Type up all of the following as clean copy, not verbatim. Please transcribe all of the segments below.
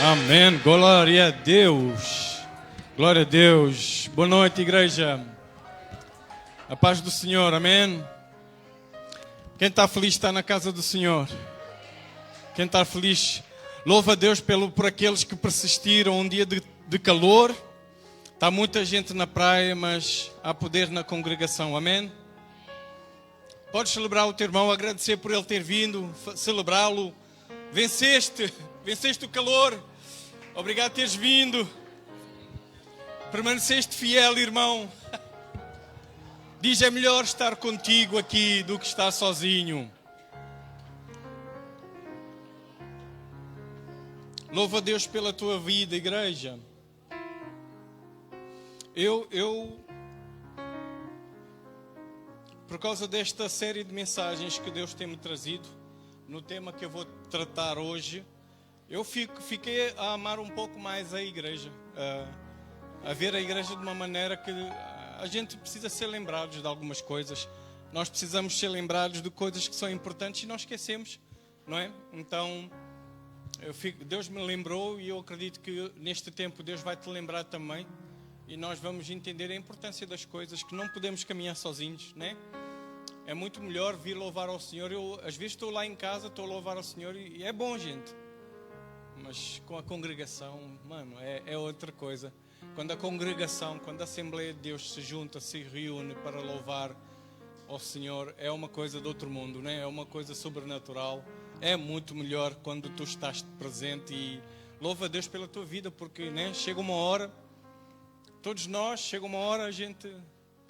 Amém. Glória a Deus. Glória a Deus. Boa noite, igreja. A paz do Senhor. Amém. Quem está feliz está na casa do Senhor. Quem está feliz, louva a Deus por aqueles que persistiram um dia de calor. Está muita gente na praia, mas há poder na congregação. Amém. Podes celebrar o teu irmão, agradecer por ele ter vindo, celebrá-lo. Venceste o calor. Obrigado por teres vindo. Permaneceste fiel, irmão. Diz, é melhor estar contigo aqui do que estar sozinho. Louva a Deus pela tua vida, igreja. Eu por causa desta série de mensagens que Deus tem-me trazido, no tema que eu vou tratar hoje, eu fiquei a amar um pouco mais a igreja, a ver a igreja de uma maneira que a gente precisa ser lembrados de algumas coisas. Nós precisamos ser lembrados de coisas que são importantes e nós esquecemos, não é? Então, Deus me lembrou e eu acredito que neste tempo Deus vai te lembrar também. E nós vamos entender a importância das coisas, que não podemos caminhar sozinhos, né? É muito melhor vir louvar ao Senhor. Eu, às vezes, estou lá em casa, estou a louvar ao Senhor e é bom, gente. Mas com a congregação, mano, é outra coisa. Quando a congregação, quando a Assembleia de Deus se junta, se reúne para louvar ao Senhor, é uma coisa de outro mundo, né? É uma coisa sobrenatural. É muito melhor quando tu estás presente e louva a Deus pela tua vida, porque, né, chega uma hora... Todos nós, chega uma hora, a gente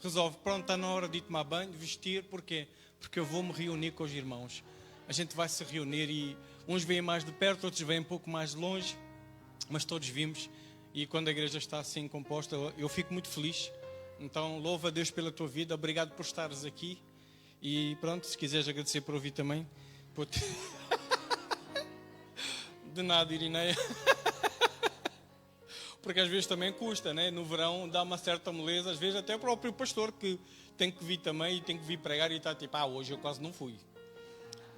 resolve, pronto, está na hora de ir tomar banho, vestir, porquê? Porque eu vou me reunir com os irmãos. A gente vai se reunir e uns vêm mais de perto, outros vêm um pouco mais de longe, mas todos vimos. E quando a igreja está assim composta, eu fico muito feliz. Então, louva a Deus pela tua vida, obrigado por estares aqui. E pronto, se quiseres agradecer por ouvir também. De nada, Irineia. Porque às vezes também custa, né? No verão dá uma certa moleza, às vezes até o próprio pastor que tem que vir também e tem que vir pregar e está tipo, hoje eu quase não fui.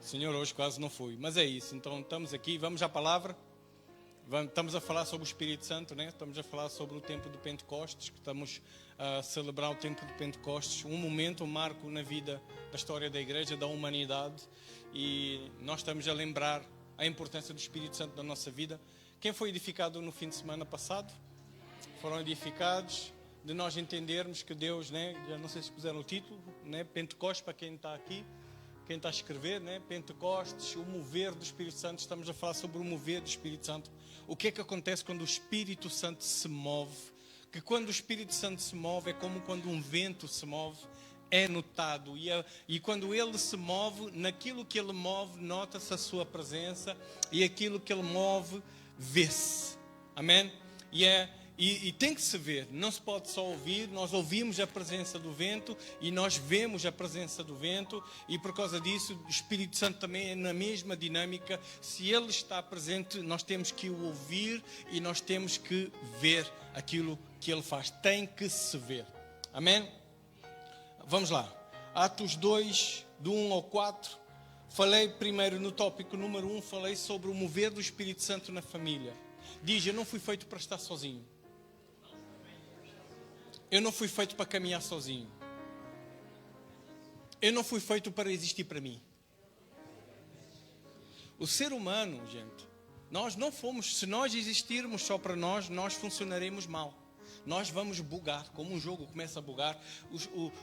Senhor, hoje quase não fui. Mas é isso, então estamos aqui, vamos à palavra. Estamos a falar sobre o Espírito Santo, né? Estamos a falar sobre o tempo de Pentecostes, que estamos a celebrar o tempo de Pentecostes, um momento, um marco na vida da história da igreja, da humanidade. E nós estamos a lembrar a importância do Espírito Santo na nossa vida. Quem foi edificado no fim de semana passado? Foram edificados de nós entendermos que Deus, né? Já não sei se puseram o título, né? Pentecostes, para quem está aqui, quem está a escrever, né? Pentecostes, o mover do Espírito Santo. Estamos a falar sobre o mover do Espírito Santo. O que é que acontece quando o Espírito Santo se move? Que quando o Espírito Santo se move é como quando um vento se move. É notado e quando ele se move, naquilo que ele move, nota-se a sua presença e aquilo que ele move, vê-se. Amém? E tem que se ver, não se pode só ouvir. Nós ouvimos a presença do vento e nós vemos a presença do vento, e por causa disso o Espírito Santo também é na mesma dinâmica. Se ele está presente, nós temos que o ouvir e nós temos que ver aquilo que ele faz. Tem que se ver. Amém? Vamos lá. Atos 2, do 1 ao 4. Falei primeiro no tópico número 1, falei sobre o mover do Espírito Santo na família. Diz, eu não fui feito para estar sozinho. Eu não fui feito para caminhar sozinho. Eu não fui feito para existir para mim. O ser humano, gente, nós não fomos, se nós existirmos só para nós, nós funcionaremos mal. Nós vamos bugar, como um jogo começa a bugar.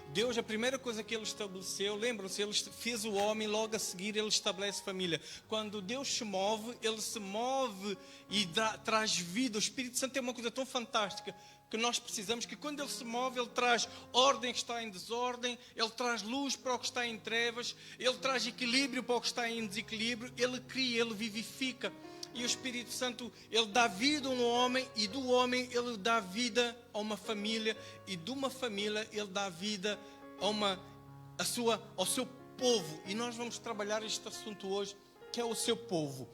Deus, a primeira coisa que Ele estabeleceu, lembram-se, Ele fez o homem, logo a seguir Ele estabelece família. Quando Deus se move, Ele se move e traz vida. O Espírito Santo é uma coisa tão fantástica que nós precisamos, que quando Ele se move, Ele traz ordem que está em desordem, Ele traz luz para o que está em trevas, Ele traz equilíbrio para o que está em desequilíbrio, Ele cria, Ele vivifica. E o Espírito Santo, Ele dá vida a um homem, e do homem Ele dá vida a uma família, e de uma família Ele dá vida ao seu povo. E nós vamos trabalhar este assunto hoje, que é o seu povo.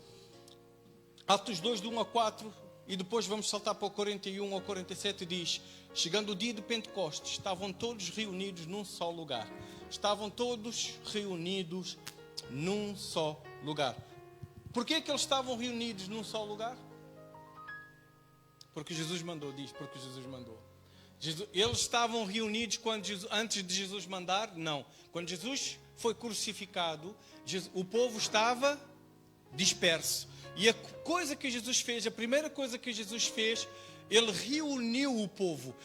Atos 2, de 1 a 4, e depois vamos saltar para o 41 ao 47, diz: chegando o dia de Pentecostes, estavam todos reunidos num só lugar. Estavam todos reunidos num só lugar. Porquê que eles estavam reunidos num só lugar? Porque Jesus mandou, diz, porque Jesus mandou. Eles estavam reunidos antes de Jesus mandar? Não. Quando Jesus foi crucificado, o povo estava disperso. E a coisa que Jesus fez, a primeira coisa que Jesus fez, ele reuniu o povo.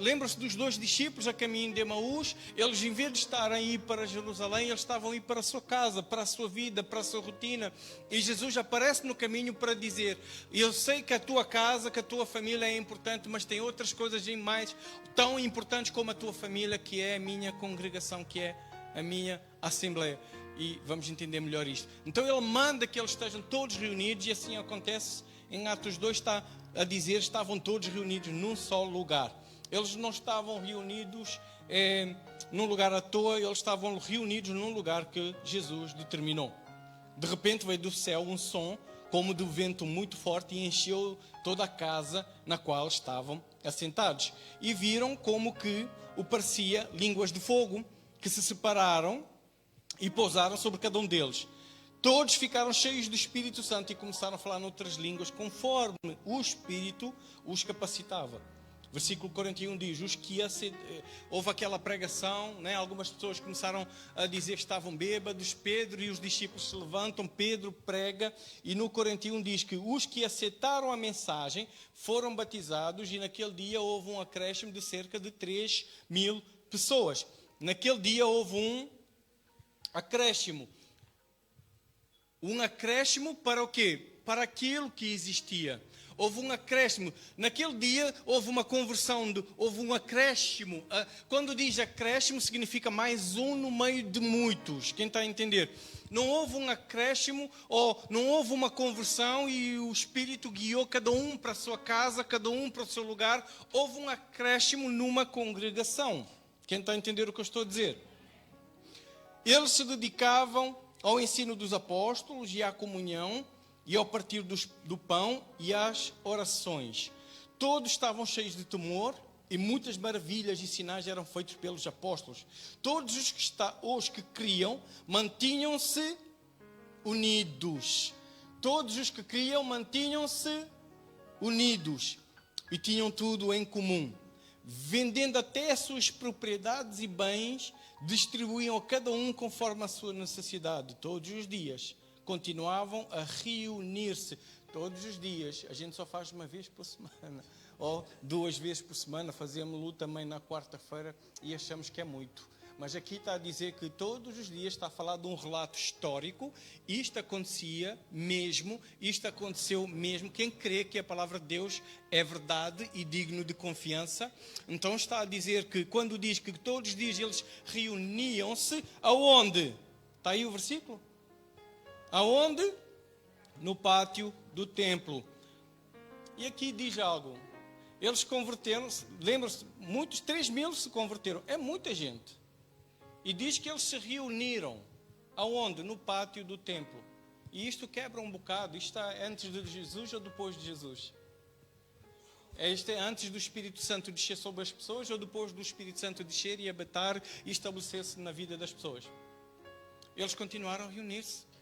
Lembram-se dos 2 discípulos a caminho de Emaús? Eles, em vez de estarem a ir para Jerusalém, eles estavam a ir para a sua casa, para a sua vida, para a sua rotina. E Jesus aparece no caminho para dizer: eu sei que a tua casa, que a tua família é importante, mas tem outras coisas mais tão importantes como a tua família, que é a minha congregação, que é a minha assembleia. E vamos entender melhor isto. Então ele manda que eles estejam todos reunidos, e assim acontece. Em Atos 2 está a dizer: estavam todos reunidos num só lugar. Eles não estavam reunidos num lugar à toa, eles estavam reunidos num lugar que Jesus determinou. De repente veio do céu um som como de vento muito forte e encheu toda a casa na qual estavam assentados. E viram como que o parecia línguas de fogo que se separaram e pousaram sobre cada um deles. Todos ficaram cheios do Espírito Santo e começaram a falar noutras línguas, conforme o Espírito os capacitava. Versículo 41 diz: houve aquela pregação, né? Algumas pessoas começaram a dizer que estavam bêbados. Pedro e os discípulos se levantam, Pedro prega, e no 41 diz que os que aceitaram a mensagem foram batizados, e naquele dia houve um acréscimo de cerca de 3.000 pessoas. Naquele dia houve um acréscimo. Um acréscimo para o quê? Para aquilo que existia. Houve um acréscimo. Naquele dia houve uma conversão, houve um acréscimo. Quando diz acréscimo, significa mais um no meio de muitos. Quem está a entender? Não houve um acréscimo, ou não houve uma conversão e o Espírito guiou cada um para a sua casa, cada um para o seu lugar. Houve um acréscimo numa congregação. Quem está a entender o que eu estou a dizer? Eles se dedicavam ao ensino dos apóstolos e à comunhão, e ao partir do pão e às orações. Todos estavam cheios de temor, e muitas maravilhas e sinais eram feitos pelos apóstolos. Todos os que criam mantinham-se unidos. Todos os que criam mantinham-se unidos e tinham tudo em comum. Vendendo até as suas propriedades e bens, distribuíam a cada um conforme a sua necessidade. Todos os dias continuavam a reunir-se. Todos os dias. A gente só faz uma vez por semana, ou 2 vezes por semana. Fazemos-lo também na quarta-feira e achamos que é muito. Mas aqui está a dizer que todos os dias está a falar de um relato histórico. Isto acontecia mesmo, isto aconteceu mesmo. Quem crê que a palavra de Deus é verdade e digno de confiança, então está a dizer que quando diz que todos os dias eles reuniam-se, aonde? Está aí o versículo? Aonde? No pátio do templo. E aqui diz algo. Eles converteram-se, lembram-se, muitos, 3.000 se converteram. É muita gente. E diz que eles se reuniram. Aonde? No pátio do templo. E isto quebra um bocado. Isto está antes de Jesus ou depois de Jesus? Isto é antes do Espírito Santo descer sobre as pessoas ou depois do Espírito Santo descer e habitar e estabelecer-se na vida das pessoas? Eles continuaram a reunir-se.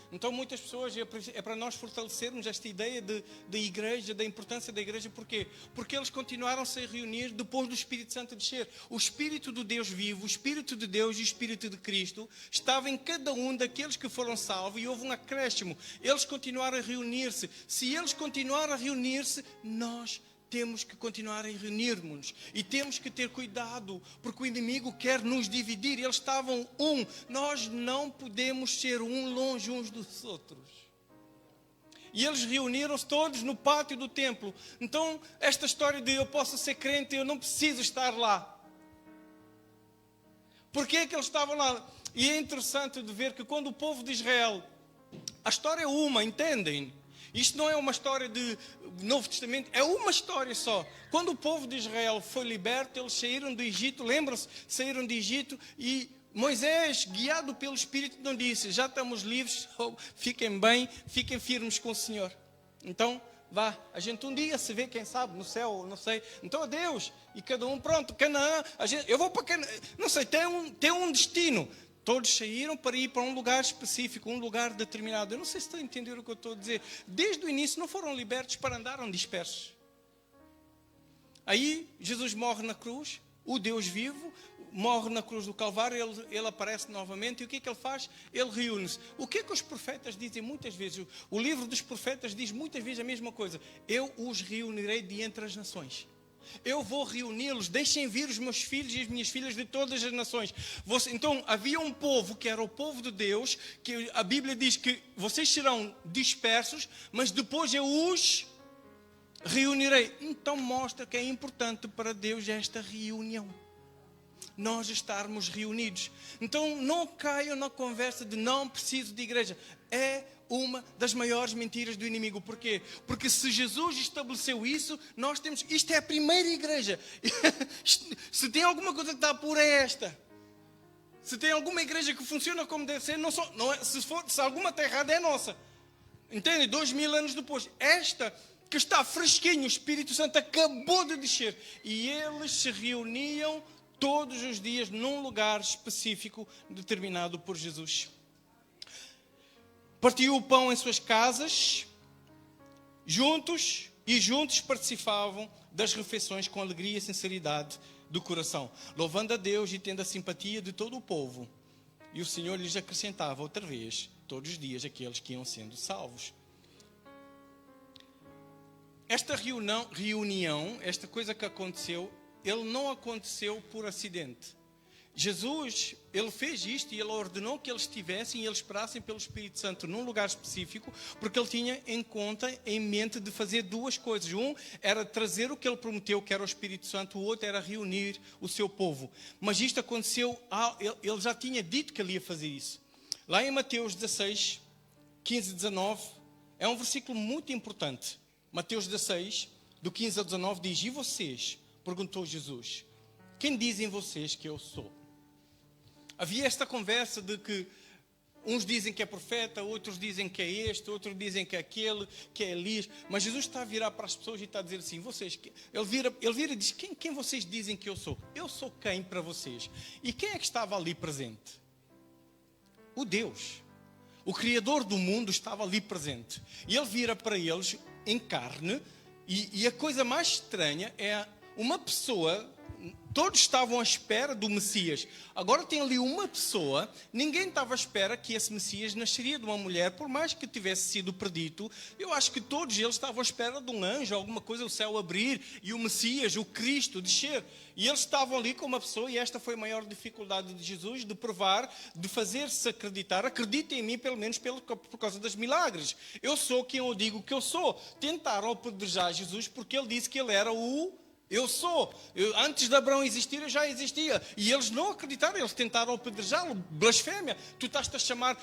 Então muitas pessoas, é para nós fortalecermos esta ideia de igreja, da importância da igreja. Porquê? Porque eles continuaram-se a reunir depois do Espírito Santo descer. O Espírito do Deus vivo, o Espírito de Deus e o Espírito de Cristo estava em cada um daqueles que foram salvos e houve um acréscimo. Eles continuaram a reunir-se. Se eles continuaram a reunir-se, nós temos que continuar a reunir-nos e temos que ter cuidado, porque o inimigo quer nos dividir. Eles estavam um. Nós não podemos ser um longe uns dos outros. E eles reuniram-se todos no pátio do templo. Então, esta história de eu posso ser crente, eu não preciso estar lá. Porquê é que eles estavam lá? E é interessante de ver que quando o povo de Israel, a história é uma, entendem? Isto não é uma história de Novo Testamento, é uma história só. Quando o povo de Israel foi liberto, eles saíram do Egito, lembram-se? Saíram do Egito e Moisés, guiado pelo Espírito, não disse: já estamos livres, fiquem bem, fiquem firmes com o Senhor. Então, vá, a gente um dia se vê, quem sabe, no céu, não sei. Então, adeus. E cada um, pronto, Canaã, eu vou para Canaã, não sei, tem um destino. Todos saíram para ir para um lugar específico, um lugar determinado. Eu não sei se estão a entender o que eu estou a dizer. Desde o início não foram libertos para andarem dispersos. Aí Jesus morre na cruz, o Deus vivo, morre na cruz do Calvário, ele aparece novamente, e o que é que ele faz? Ele reúne-se. O que é que os profetas dizem muitas vezes? O livro dos profetas diz muitas vezes a mesma coisa. Eu os reunirei de entre as nações. Eu vou reuni-los, deixem vir os meus filhos e as minhas filhas de todas as nações. Então havia um povo que era o povo de Deus, que a Bíblia diz que vocês serão dispersos, mas depois eu os reunirei. Então mostra que é importante para Deus esta reunião. Nós estarmos reunidos. Então não caiam na conversa de não preciso de igreja. É uma das maiores mentiras do inimigo. Porquê? Porque se Jesus estabeleceu isso, nós temos... Isto é a primeira igreja. Se tem alguma coisa que está por é esta. Se tem alguma igreja que funciona como deve ser, não é, se alguma está errada é nossa. Entende? 2000 anos depois. Esta que está fresquinho, o Espírito Santo acabou de descer. E eles se reuniam todos os dias num lugar específico determinado por Jesus. Partiu o pão em suas casas, juntos participavam das refeições com alegria e sinceridade do coração, louvando a Deus e tendo a simpatia de todo o povo. E o Senhor lhes acrescentava outra vez, todos os dias, aqueles que iam sendo salvos. Esta reunião, esta coisa que aconteceu, ele não aconteceu por acidente. Jesus, ele fez isto e ele ordenou que eles estivessem e eles esperassem pelo Espírito Santo num lugar específico, porque ele tinha em mente de fazer duas coisas. Um era trazer o que ele prometeu, que era o Espírito Santo, o outro era reunir o seu povo. Mas isto aconteceu, ele já tinha dito que ele ia fazer isso. Lá em Mateus 16, 15 e 19, é um versículo muito importante. Mateus 16, do 15 ao 19, diz: E vocês? Perguntou Jesus: quem dizem vocês que eu sou? Havia esta conversa de que uns dizem que é profeta, outros dizem que é este, outros dizem que é aquele, que é Elias. Mas Jesus está a virar para as pessoas e está a dizer assim: vocês, ele vira e diz: quem vocês dizem que eu sou? Eu sou quem para vocês? E quem é que estava ali presente? O Deus. O Criador do mundo estava ali presente. E ele vira para eles em carne. E a coisa mais estranha é uma pessoa... Todos estavam à espera do Messias. Agora tem ali uma pessoa, ninguém estava à espera que esse Messias nasceria de uma mulher, por mais que tivesse sido predito. Eu acho que todos eles estavam à espera de um anjo, alguma coisa, o céu abrir e o Messias, o Cristo, descer. E eles estavam ali com uma pessoa, e esta foi a maior dificuldade de Jesus, de provar, de fazer-se acreditar. Acreditem em mim, pelo menos por causa dos milagres. Eu sou quem eu digo que eu sou. Tentaram apedrejar Jesus porque ele disse que ele era o... Eu sou. Antes de Abraão existir, eu já existia. E eles não acreditaram, eles tentaram apedrejá-lo. Blasfémia. Tu estás-te a chamar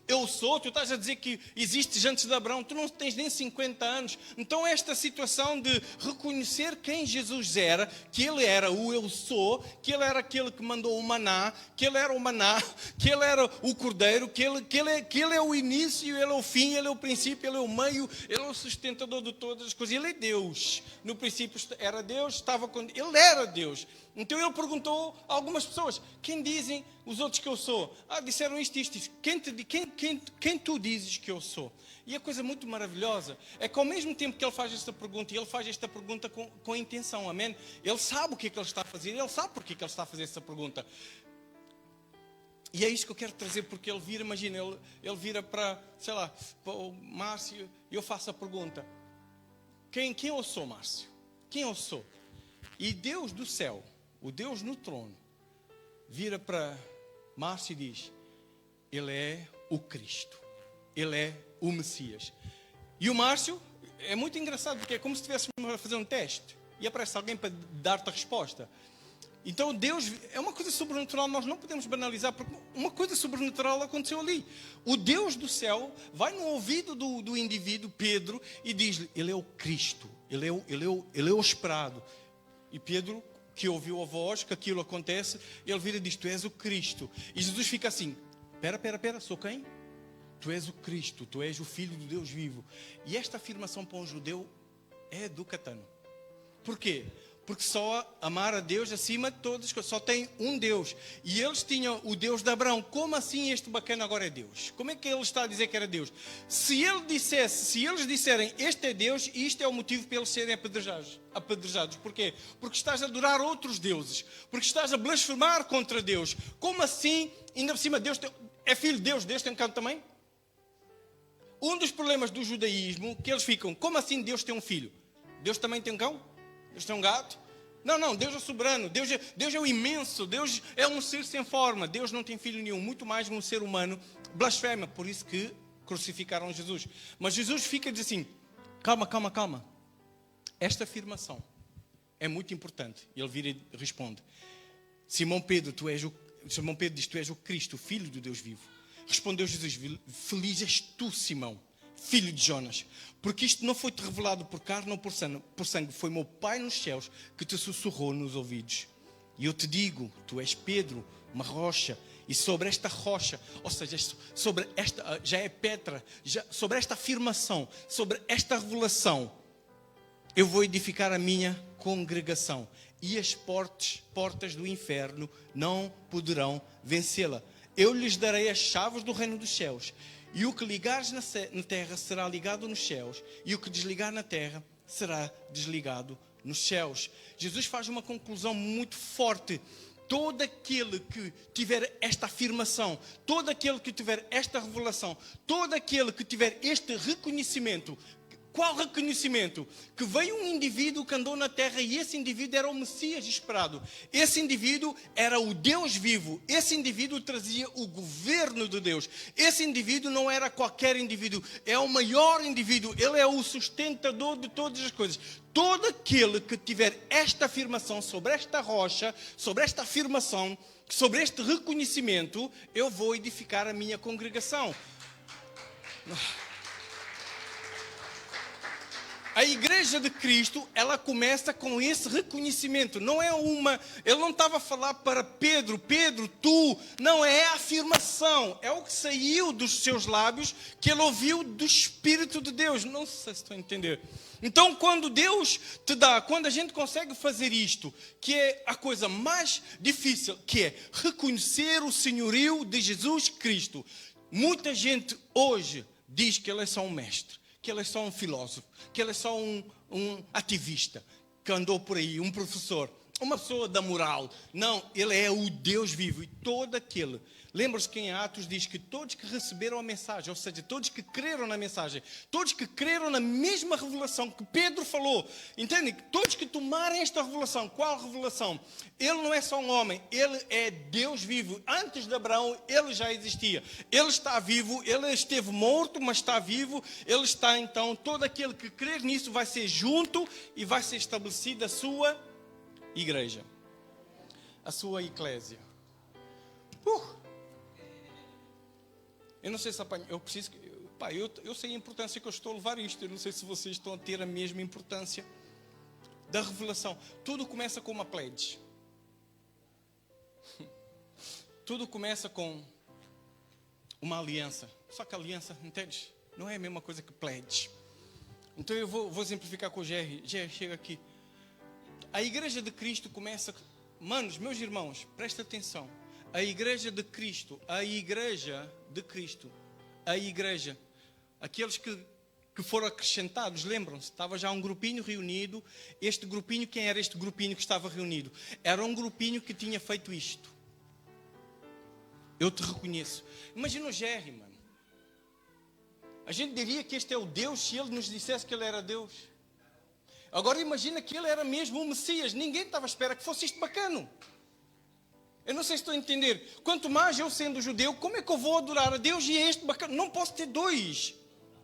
eu sou, tu estás a dizer que existes antes de Abraão, tu não tens nem 50 anos. Então esta situação de reconhecer quem Jesus era, que ele era o eu sou, que ele era aquele que mandou o maná, que ele era o maná, que ele era o cordeiro, que ele é o início, ele é o fim, ele é o princípio, ele é o meio, ele é o sustentador de todas as coisas, ele é Deus. No princípio era Deus, estava com ele era Deus. Então ele perguntou a algumas pessoas: quem dizem os outros que eu sou? Disseram isto. Quem tu dizes que eu sou? E a coisa muito maravilhosa é que ao mesmo tempo que ele faz esta pergunta, e ele faz esta pergunta com intenção, amém? Ele sabe o que é que ele está a fazer, ele sabe porque é que ele está a fazer essa pergunta. E é isso que eu quero trazer, porque ele vira, imagina, ele vira para, sei lá, para o Márcio, e eu faço a pergunta: quem eu sou, Márcio? Quem eu sou? E Deus do céu, o Deus no trono, vira para Márcio e diz: ele é o Cristo, ele é o Messias. E o Márcio, é muito engraçado, porque é como se estivéssemos a fazer um teste e aparece alguém para dar-te a resposta. Então Deus, é uma coisa sobrenatural, nós não podemos banalizar, porque uma coisa sobrenatural aconteceu ali. O Deus do céu vai no ouvido do indivíduo, Pedro, e diz-lhe: ele é o Cristo, ele é o esperado. E Pedro, que ouviu a voz, que aquilo acontece, ele vira e diz: tu és o Cristo. E Jesus fica assim: Pera, sou quem? Tu és o Cristo, tu és o Filho do Deus vivo. E esta afirmação para um judeu é do catano. Porquê? Porque só amar a Deus acima de todas as coisas. Só tem um Deus. E eles tinham o Deus de Abraão. Como assim este bacana agora é Deus? Como é que ele está a dizer que era Deus? Se eles disserem este é Deus, isto é o motivo para eles serem apedrejados. Porquê? Porque estás a adorar outros deuses. Porque estás a blasfemar contra Deus. Como assim, ainda por cima, Deus é filho de Deus? Deus tem cão também? Um dos problemas do judaísmo, que eles ficam, como assim Deus tem um filho? Deus também tem um cão? Deus tem um gato? Não, Deus é soberano, Deus é o imenso, Deus é um ser sem forma, Deus não tem filho nenhum, muito mais um ser humano, blasfema, por isso que crucificaram Jesus. Mas Jesus fica e diz assim, calma, esta afirmação é muito importante. E ele vira e responde, Simão Pedro diz, tu és o Cristo, o Filho do Deus vivo. Respondeu Jesus, feliz és tu, Simão, filho de Jonas, porque isto não foi-te revelado por carne ou por sangue, foi meu Pai nos céus que te sussurrou nos ouvidos. E eu te digo, tu és Pedro, uma rocha, e sobre esta rocha, ou seja, sobre esta, já é Petra, sobre esta afirmação, sobre esta revelação, eu vou edificar a minha congregação, e as portas do inferno não poderão vencê-la. Eu lhes darei as chaves do reino dos céus. E o que ligares na terra será ligado nos céus. E o que desligar na terra será desligado nos céus. Jesus faz uma conclusão muito forte. Todo aquele que tiver esta afirmação, todo aquele que tiver esta revelação, todo aquele que tiver este reconhecimento. Qual reconhecimento? Que veio um indivíduo que andou na terra e esse indivíduo era o Messias esperado. Esse indivíduo era o Deus vivo. Esse indivíduo trazia o governo de Deus. Esse indivíduo não era qualquer indivíduo. É o maior indivíduo. Ele é o sustentador de todas as coisas. Todo aquele que tiver esta afirmação sobre esta rocha, sobre esta afirmação, sobre este reconhecimento, eu vou edificar a minha congregação. A igreja de Cristo, ela começa com esse reconhecimento. Ele não estava a falar para Pedro, tu. Não, é a afirmação. É o que saiu dos seus lábios, que ele ouviu do Espírito de Deus. Não sei se estão a entender. Então, quando Deus te dá, quando a gente consegue fazer isto, que é a coisa mais difícil, que é reconhecer o senhorio de Jesus Cristo. Muita gente hoje diz que ele é só um mestre, que ele é só um filósofo, que ele é só um ativista, que andou por aí, um professor, uma pessoa da moral. Não, ele é o Deus vivo. E todo aquele, lembra-se que em Atos diz que todos que receberam a mensagem, ou seja, todos que creram na mensagem, todos que creram na mesma revelação que Pedro falou, entendem? Todos que tomarem esta revelação. Qual revelação? Ele não é só um homem, ele é Deus vivo. Antes de Abraão, ele já existia. Ele está vivo, ele esteve morto, mas está vivo. Ele está, então, todo aquele que crer nisso vai ser junto e vai ser estabelecida a sua igreja, a sua eclésia. Eu não sei se apanho, eu preciso, eu sei a importância que eu estou a levar isto. Eu não sei se vocês estão a ter a mesma importância da revelação. Tudo começa com uma pledge. Tudo começa com uma aliança. Só que a aliança, entendes? Não é a mesma coisa que pledge. Então eu vou exemplificar com o Jerry. Jerry, chega aqui. A igreja de Cristo começa... Manos, meus irmãos, presta atenção. A igreja de Cristo, aqueles que foram acrescentados, lembram-se? Estava já um grupinho reunido. Este grupinho, quem era este grupinho que estava reunido? Era um grupinho que tinha feito isto. Eu te reconheço. Imagina o Jerry, mano. A gente diria que este é o Deus se ele nos dissesse que ele era Deus. Agora imagina que ele era mesmo o Messias. Ninguém estava à espera que fosse isto bacano. Eu não sei se estou a entender. Quanto mais eu sendo judeu, como é que eu vou adorar a Deus e a este bacano? Não posso ter dois.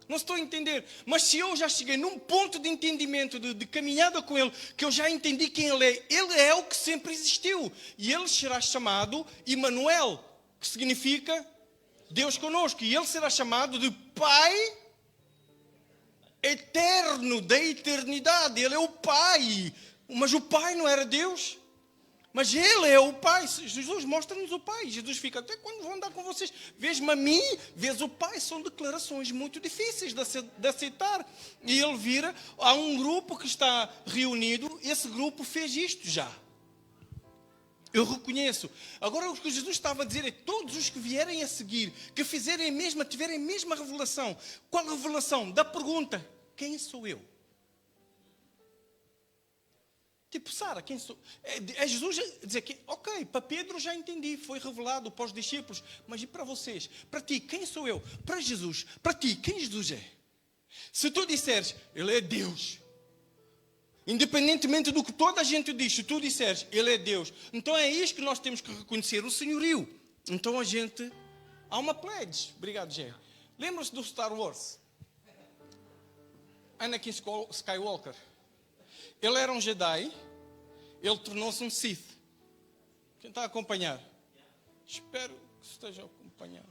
Não estou a entender. Mas se eu já cheguei num ponto de entendimento, de caminhada com Ele, que eu já entendi quem Ele é o que sempre existiu. E Ele será chamado Emmanuel, que significa Deus conosco. E Ele será chamado de Pai eterno, da eternidade. Ele é o Pai. Mas o Pai não era Deus? Mas Ele é o Pai. Jesus mostra-nos o Pai. Jesus fica, até quando vou andar com vocês? Vês-me a mim, vês o Pai. São declarações muito difíceis de aceitar. E Ele vira, há um grupo que está reunido, esse grupo fez isto já. Eu reconheço. Agora o que Jesus estava a dizer é todos os que vierem a seguir, que fizerem a mesma, tiverem a mesma revelação. Qual revelação? Da pergunta, quem sou eu? Tipo, Sara, quem sou? É Jesus a dizer que, ok, para Pedro já entendi, foi revelado para os discípulos, mas e para vocês? Para ti, quem sou eu? Para Jesus, para ti, quem Jesus é? Se tu disseres, Ele é Deus, independentemente do que toda a gente diz, se tu disseres, Ele é Deus, então é isto que nós temos que reconhecer, o senhorio. Então a gente, há uma pledge, obrigado Gé. Lembra-se do Star Wars? Anakin Skywalker. Ele era um Jedi, ele tornou-se um Sith. Quem está a acompanhar? Espero que esteja a acompanhar.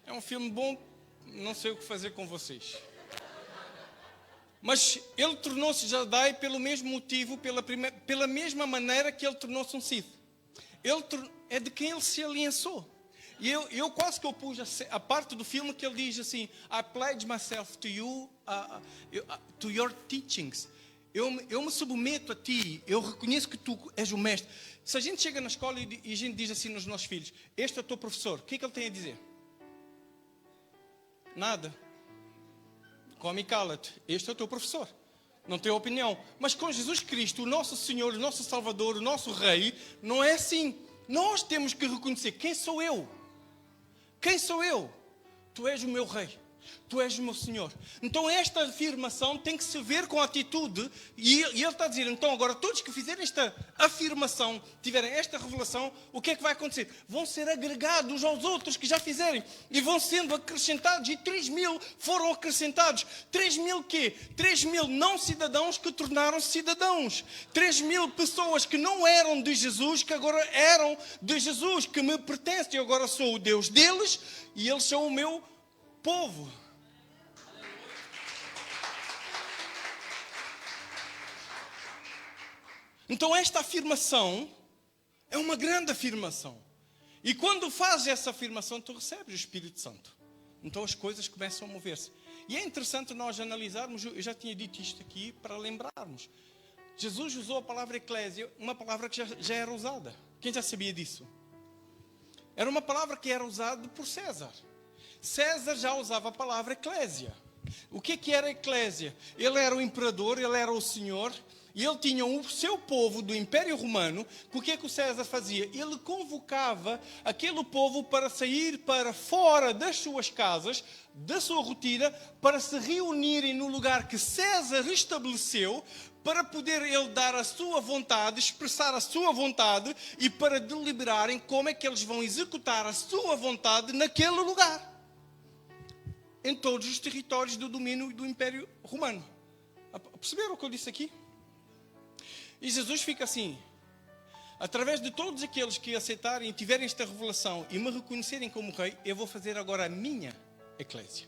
É um filme bom, não sei o que fazer com vocês. Mas ele tornou-se Jedi pelo mesmo motivo, pela mesma maneira que ele tornou-se um Sith. É de quem ele se aliançou. E eu quase que eu pus a parte do filme que ele diz assim, I pledge myself to you, to your teachings. Eu me submeto a ti, eu reconheço que tu és o mestre. Se a gente chega na escola e a gente diz assim nos nossos filhos, este é o teu professor, o que é que ele tem a dizer? Nada. Come e cala-te, este é o teu professor. Não tem opinião. Mas com Jesus Cristo, o nosso Senhor, o nosso Salvador, o nosso Rei, não é assim. Nós temos que reconhecer, quem sou eu? Quem sou eu? Tu és o meu Rei. Tu és o meu Senhor. Então esta afirmação tem que se ver com a atitude. E ele está a dizer, então agora todos que fizerem esta afirmação, tiverem esta revelação, o que é que vai acontecer? Vão ser agregados aos outros que já fizerem. E vão sendo acrescentados. E 3.000 foram acrescentados. 3.000 quê? 3.000 não cidadãos que tornaram-se cidadãos. 3.000 pessoas que não eram de Jesus, que agora eram de Jesus, que me pertencem. Eu agora sou o Deus deles e eles são o meu povo. Então esta afirmação é uma grande afirmação. E quando fazes essa afirmação, tu recebes o Espírito Santo. Então as coisas começam a mover-se. E é interessante nós analisarmos, eu já tinha dito isto aqui, para lembrarmos. Jesus usou a palavra eclésia, uma palavra que já era usada. Quem já sabia disso? Era uma palavra que era usada por César. César já usava a palavra eclésia. O que era eclésia? Ele era o imperador, ele era o senhor, e ele tinha o seu povo do Império Romano. O que é que o César fazia? Ele convocava aquele povo para sair para fora das suas casas, da sua rotina, para se reunirem no lugar que César estabeleceu, para poder ele dar a sua vontade, expressar a sua vontade, e para deliberarem como é que eles vão executar a sua vontade naquele lugar. Em todos os territórios do domínio do Império Romano. Perceberam o que eu disse aqui? E Jesus fica assim, através de todos aqueles que aceitarem e tiverem esta revelação e me reconhecerem como rei, eu vou fazer agora a minha eclésia,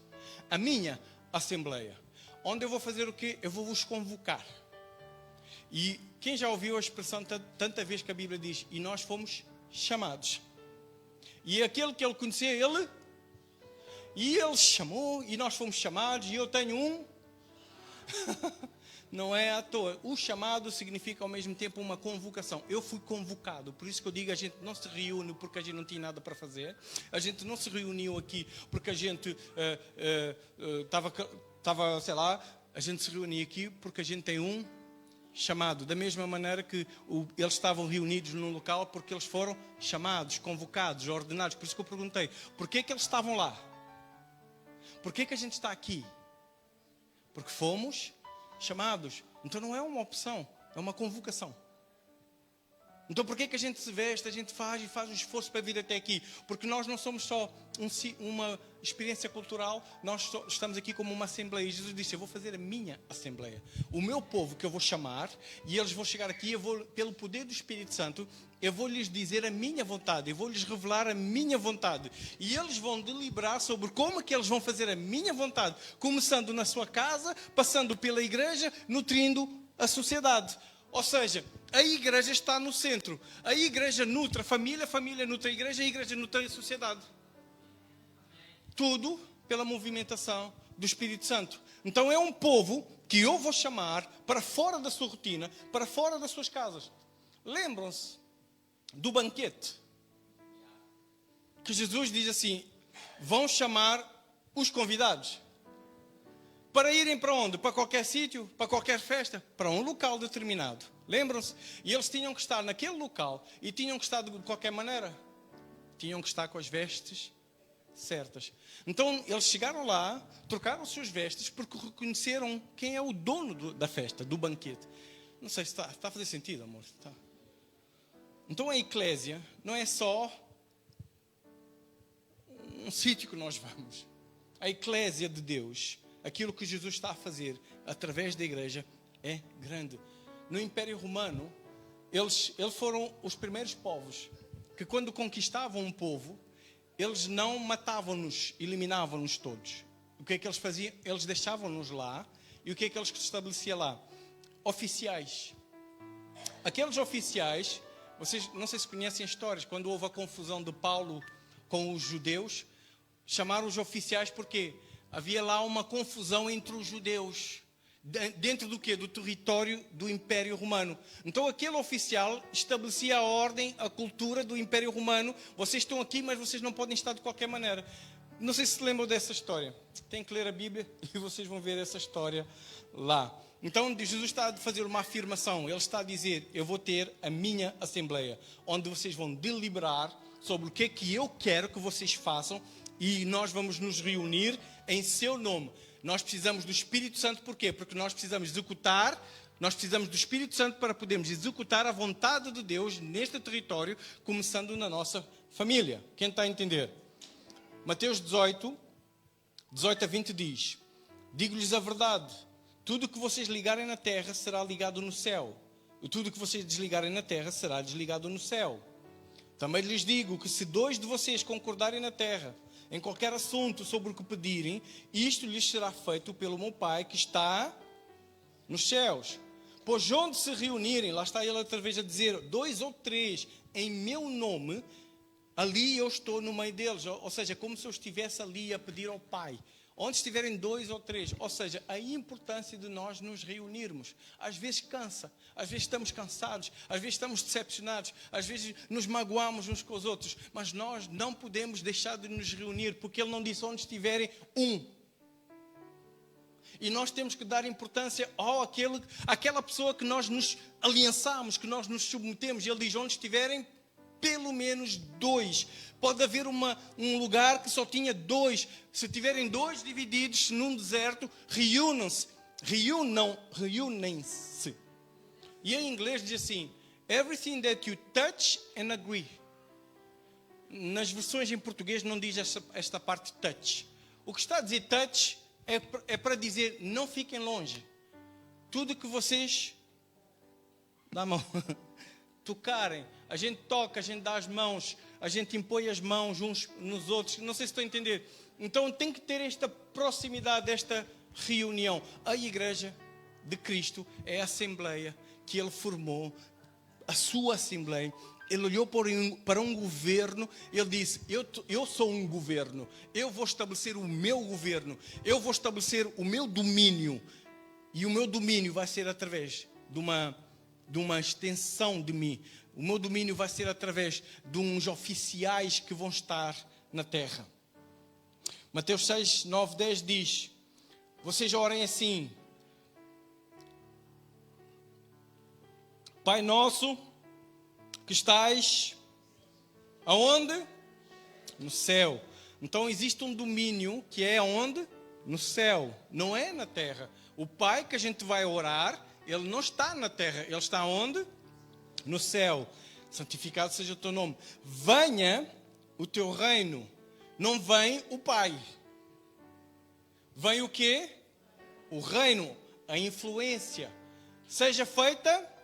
a minha assembleia, onde eu vou fazer o quê? Eu vou vos convocar. E quem já ouviu a expressão tanta vez que a Bíblia diz, e nós fomos chamados. E aquele que ele conhecia, ele chamou, e nós fomos chamados, e eu tenho um... Não é à toa. O chamado significa ao mesmo tempo uma convocação. Eu fui convocado, por isso que eu digo, a gente não se reúne porque a gente não tinha nada para fazer. A gente não se reuniu aqui porque a gente estava, sei lá, a gente se reuniu aqui porque a gente tem um chamado. Da mesma maneira que eles estavam reunidos num local porque eles foram chamados, convocados, ordenados. Por isso que eu perguntei, porquê que eles estavam lá? Porquê que a gente está aqui? Porque fomos chamados. Então não é uma opção, é uma convocação. Então porquê que a gente se veste, a gente faz um esforço para vir até aqui? Porque nós não somos só uma experiência cultural, nós estamos aqui como uma assembleia. E Jesus disse, eu vou fazer a minha assembleia. O meu povo que eu vou chamar, e eles vão chegar aqui, eu vou, pelo poder do Espírito Santo, eu vou lhes dizer a minha vontade, eu vou lhes revelar a minha vontade. E eles vão deliberar sobre como é que eles vão fazer a minha vontade, começando na sua casa, passando pela igreja, nutrindo a sociedade. Ou seja, a igreja está no centro. A igreja nutre a família, a família nutre a igreja nutre a sociedade. Tudo pela movimentação do Espírito Santo. Então é um povo que eu vou chamar para fora da sua rotina, para fora das suas casas. Lembram-se do banquete? Que Jesus diz assim, vão chamar os convidados. Para irem para onde? Para qualquer sítio? Para qualquer festa? Para um local determinado. Lembram-se? E eles tinham que estar naquele local e tinham que estar de qualquer maneira. Tinham que estar com as vestes certas. Então eles chegaram lá, trocaram as suas vestes porque reconheceram quem é o dono da festa, do banquete. Não sei se está a fazer sentido, amor. Está. Então a eclésia não é só um sítio que nós vamos. A eclésia de Deus, aquilo que Jesus está a fazer através da igreja é grande. No Império Romano, eles foram os primeiros povos que quando conquistavam um povo, eles não matavam-nos, eliminavam-nos todos. O que é que eles faziam? Eles deixavam-nos lá. E o que é que eles estabeleciam lá? Oficiais. Aqueles oficiais, vocês não sei se conhecem histórias, quando houve a confusão de Paulo com os judeus, chamaram os oficiais porque havia lá uma confusão entre os judeus. Dentro do quê? Do território do Império Romano. Então aquele oficial estabelecia a ordem, a cultura do Império Romano. Vocês estão aqui, mas vocês não podem estar de qualquer maneira. Não sei se lembram dessa história. Tem que ler a Bíblia e vocês vão ver essa história lá. Então Jesus está a fazer uma afirmação. Ele está a dizer, eu vou ter a minha assembleia, onde vocês vão deliberar sobre o que é que eu quero que vocês façam e nós vamos nos reunir em seu nome. Nós precisamos do Espírito Santo, porquê? Porque nós precisamos executar, nós precisamos do Espírito Santo para podermos executar a vontade de Deus neste território, começando na nossa família. Quem está a entender? Mateus 18 a 20 diz, digo-lhes a verdade, tudo o que vocês ligarem na terra será ligado no céu, e tudo o que vocês desligarem na terra será desligado no céu. Também lhes digo que se 2 de vocês concordarem na terra, em qualquer assunto sobre o que pedirem, isto lhes será feito pelo meu Pai que está nos céus. Pois onde se reunirem, lá está ele outra vez a dizer, 2 ou 3 em meu nome, ali eu estou no meio deles. Ou seja, como se eu estivesse ali a pedir ao Pai. Onde estiverem 2 ou 3, ou seja, a importância de nós nos reunirmos. Às vezes cansa, às vezes estamos cansados, às vezes estamos decepcionados, às vezes nos magoamos uns com os outros, mas nós não podemos deixar de nos reunir, porque Ele não disse onde estiverem um. E nós temos que dar importância àquela pessoa que nós nos aliançamos, que nós nos submetemos. Ele diz onde estiverem pelo menos 2. Pode haver um lugar que só tinha 2. Se tiverem 2 divididos num deserto, reúnem-se. E em inglês diz assim, everything that you touch and agree. Nas versões em português não diz esta parte touch. O que está a dizer touch é para dizer não fiquem longe. Tudo que vocês dá a mão tocarem, a gente toca, a gente dá as mãos, a gente impõe as mãos uns nos outros, não sei se estou a entender. Então tem que ter esta proximidade, esta reunião. A igreja de Cristo é a assembleia que Ele formou, a sua assembleia. Ele olhou para um governo, Ele disse, eu sou um governo, eu vou estabelecer o meu governo, eu vou estabelecer o meu domínio, e o meu domínio vai ser através de uma extensão de mim. O meu domínio vai ser através de uns oficiais que vão estar na terra. Mateus 6, 9, 10 diz, vocês orem assim, Pai nosso, que estás aonde? No céu. Então existe um domínio que é onde? No céu, não é na terra. O Pai que a gente vai orar, Ele não está na terra, Ele está onde? No céu. Santificado seja o teu nome. Venha o teu reino. Não vem o Pai. Vem o quê? O reino, a influência. Seja feita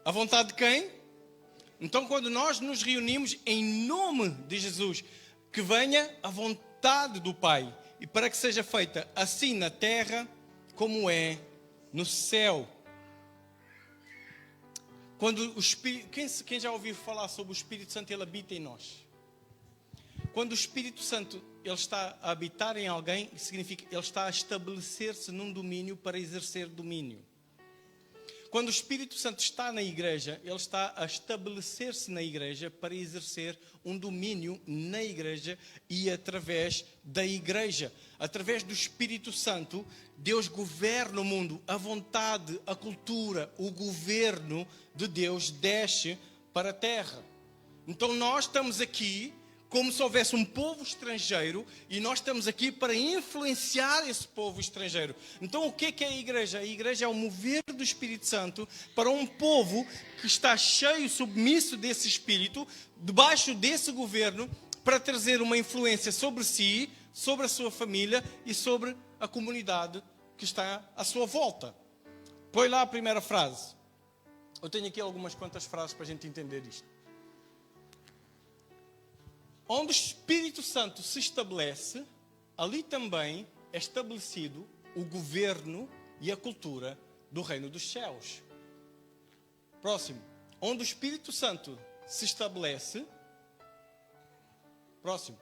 a vontade de quem? Então quando nós nos reunimos em nome de Jesus, que venha a vontade do Pai. E para que seja feita assim na terra como é no céu. Quando o Espírito, quem já ouviu falar sobre o Espírito Santo, ele habita em nós. Quando o Espírito Santo ele está a habitar em alguém, significa que ele está a estabelecer-se num domínio para exercer domínio. Quando o Espírito Santo está na igreja, ele está a estabelecer-se na igreja para exercer um domínio na igreja e através da igreja. Através do Espírito Santo, Deus governa o mundo. A vontade, a cultura, o governo de Deus desce para a terra. Então nós estamos aqui como se houvesse um povo estrangeiro e nós estamos aqui para influenciar esse povo estrangeiro. Então o que é a igreja? A igreja é o mover do Espírito Santo para um povo que está cheio, submisso desse Espírito, debaixo desse governo, para trazer uma influência sobre si, sobre a sua família e sobre a comunidade que está à sua volta. Põe lá a primeira frase. Eu tenho aqui algumas quantas frases para a gente entender isto. Onde o Espírito Santo se estabelece, ali também é estabelecido o governo e a cultura do reino dos céus. Próximo. Onde o Espírito Santo se estabelece, próximo.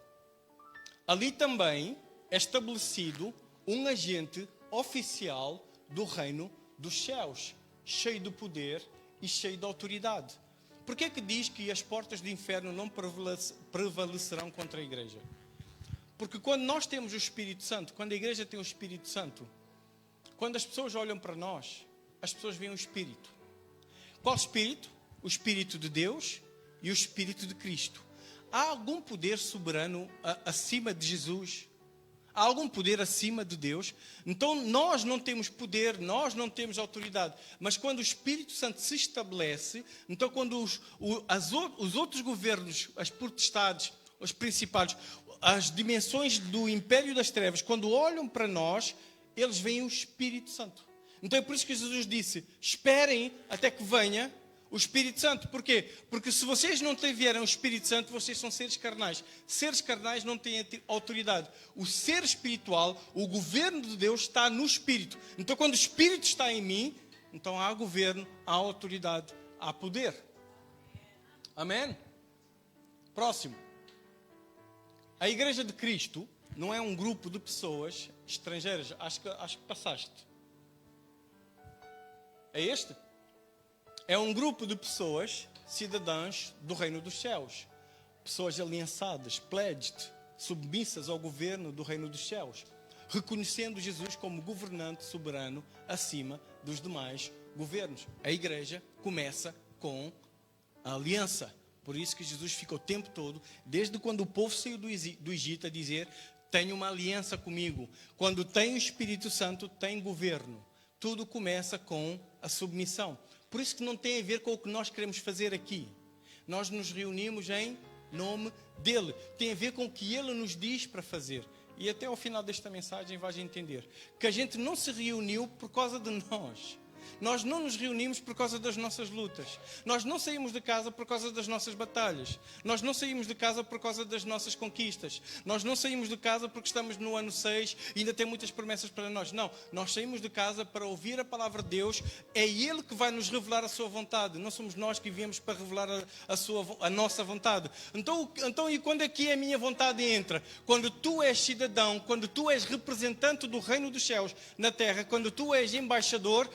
Ali também é estabelecido um agente oficial do reino dos céus, cheio de poder e cheio de autoridade. Por que é que diz que as portas do inferno não prevalecerão contra a igreja? Porque quando nós temos o Espírito Santo, quando a igreja tem o Espírito Santo, quando as pessoas olham para nós, as pessoas veem o Espírito. Qual Espírito? O Espírito de Deus e o Espírito de Cristo. Há algum poder soberano acima de Jesus? Há algum poder acima de Deus? Então nós não temos poder, nós não temos autoridade. Mas quando o Espírito Santo se estabelece, então quando os outros governos, as potestades, os principados, as dimensões do império das trevas, quando olham para nós, eles veem o Espírito Santo. Então é por isso que Jesus disse, esperem até que venha o Espírito Santo. Porquê? Porque se vocês não tiverem o Espírito Santo, vocês são seres carnais. Seres carnais não têm autoridade. O ser espiritual, o governo de Deus está no Espírito. Então quando o Espírito está em mim, então há governo, há autoridade, há poder. Amém? Próximo. A Igreja de Cristo não é um grupo de pessoas estrangeiras. Acho que passaste. É este? É um grupo de pessoas, cidadãs do reino dos céus. Pessoas aliançadas, pledged, submissas ao governo do reino dos céus. Reconhecendo Jesus como governante soberano acima dos demais governos. A igreja começa com a aliança. Por isso que Jesus fica o tempo todo, desde quando o povo saiu do Egito, a dizer, tenho uma aliança comigo. Quando tem o Espírito Santo, tem governo. Tudo começa com a submissão. Por isso que não tem a ver com o que nós queremos fazer aqui. Nós nos reunimos em nome dele. Tem a ver com o que ele nos diz para fazer. E até ao final desta mensagem vais entender que a gente não se reuniu por causa de nós. Nós não nos reunimos por causa das nossas lutas. Nós não saímos de casa por causa das nossas batalhas. Nós não saímos de casa por causa das nossas conquistas. Nós não saímos de casa porque estamos no ano 6 e ainda tem muitas promessas para nós. Não, nós saímos de casa para ouvir a palavra de Deus. É Ele que vai nos revelar a sua vontade. Não somos nós que viemos para revelar a nossa vontade. Então, e quando aqui a minha vontade entra? Quando tu és cidadão, quando tu és representante do reino dos céus na terra, quando tu és embaixador,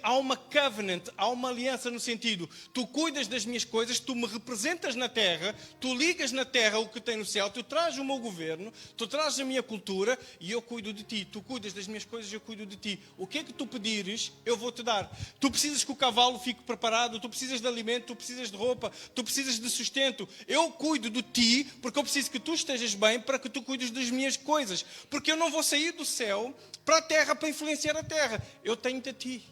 há uma covenant, há uma aliança no sentido, tu cuidas das minhas coisas, tu me representas na terra, tu ligas na terra o que tem no céu, tu trazes o meu governo, tu trazes a minha cultura e eu cuido de ti. Tu cuidas das minhas coisas, eu cuido de ti. O que é que tu pedires, eu vou te dar. Tu precisas que o cavalo fique preparado, tu precisas de alimento, tu precisas de roupa, tu precisas de sustento. Eu cuido de ti porque eu preciso que tu estejas bem para que tu cuides das minhas coisas. Porque eu não vou sair do céu para a terra para influenciar a terra. Eu tenho-te a ti.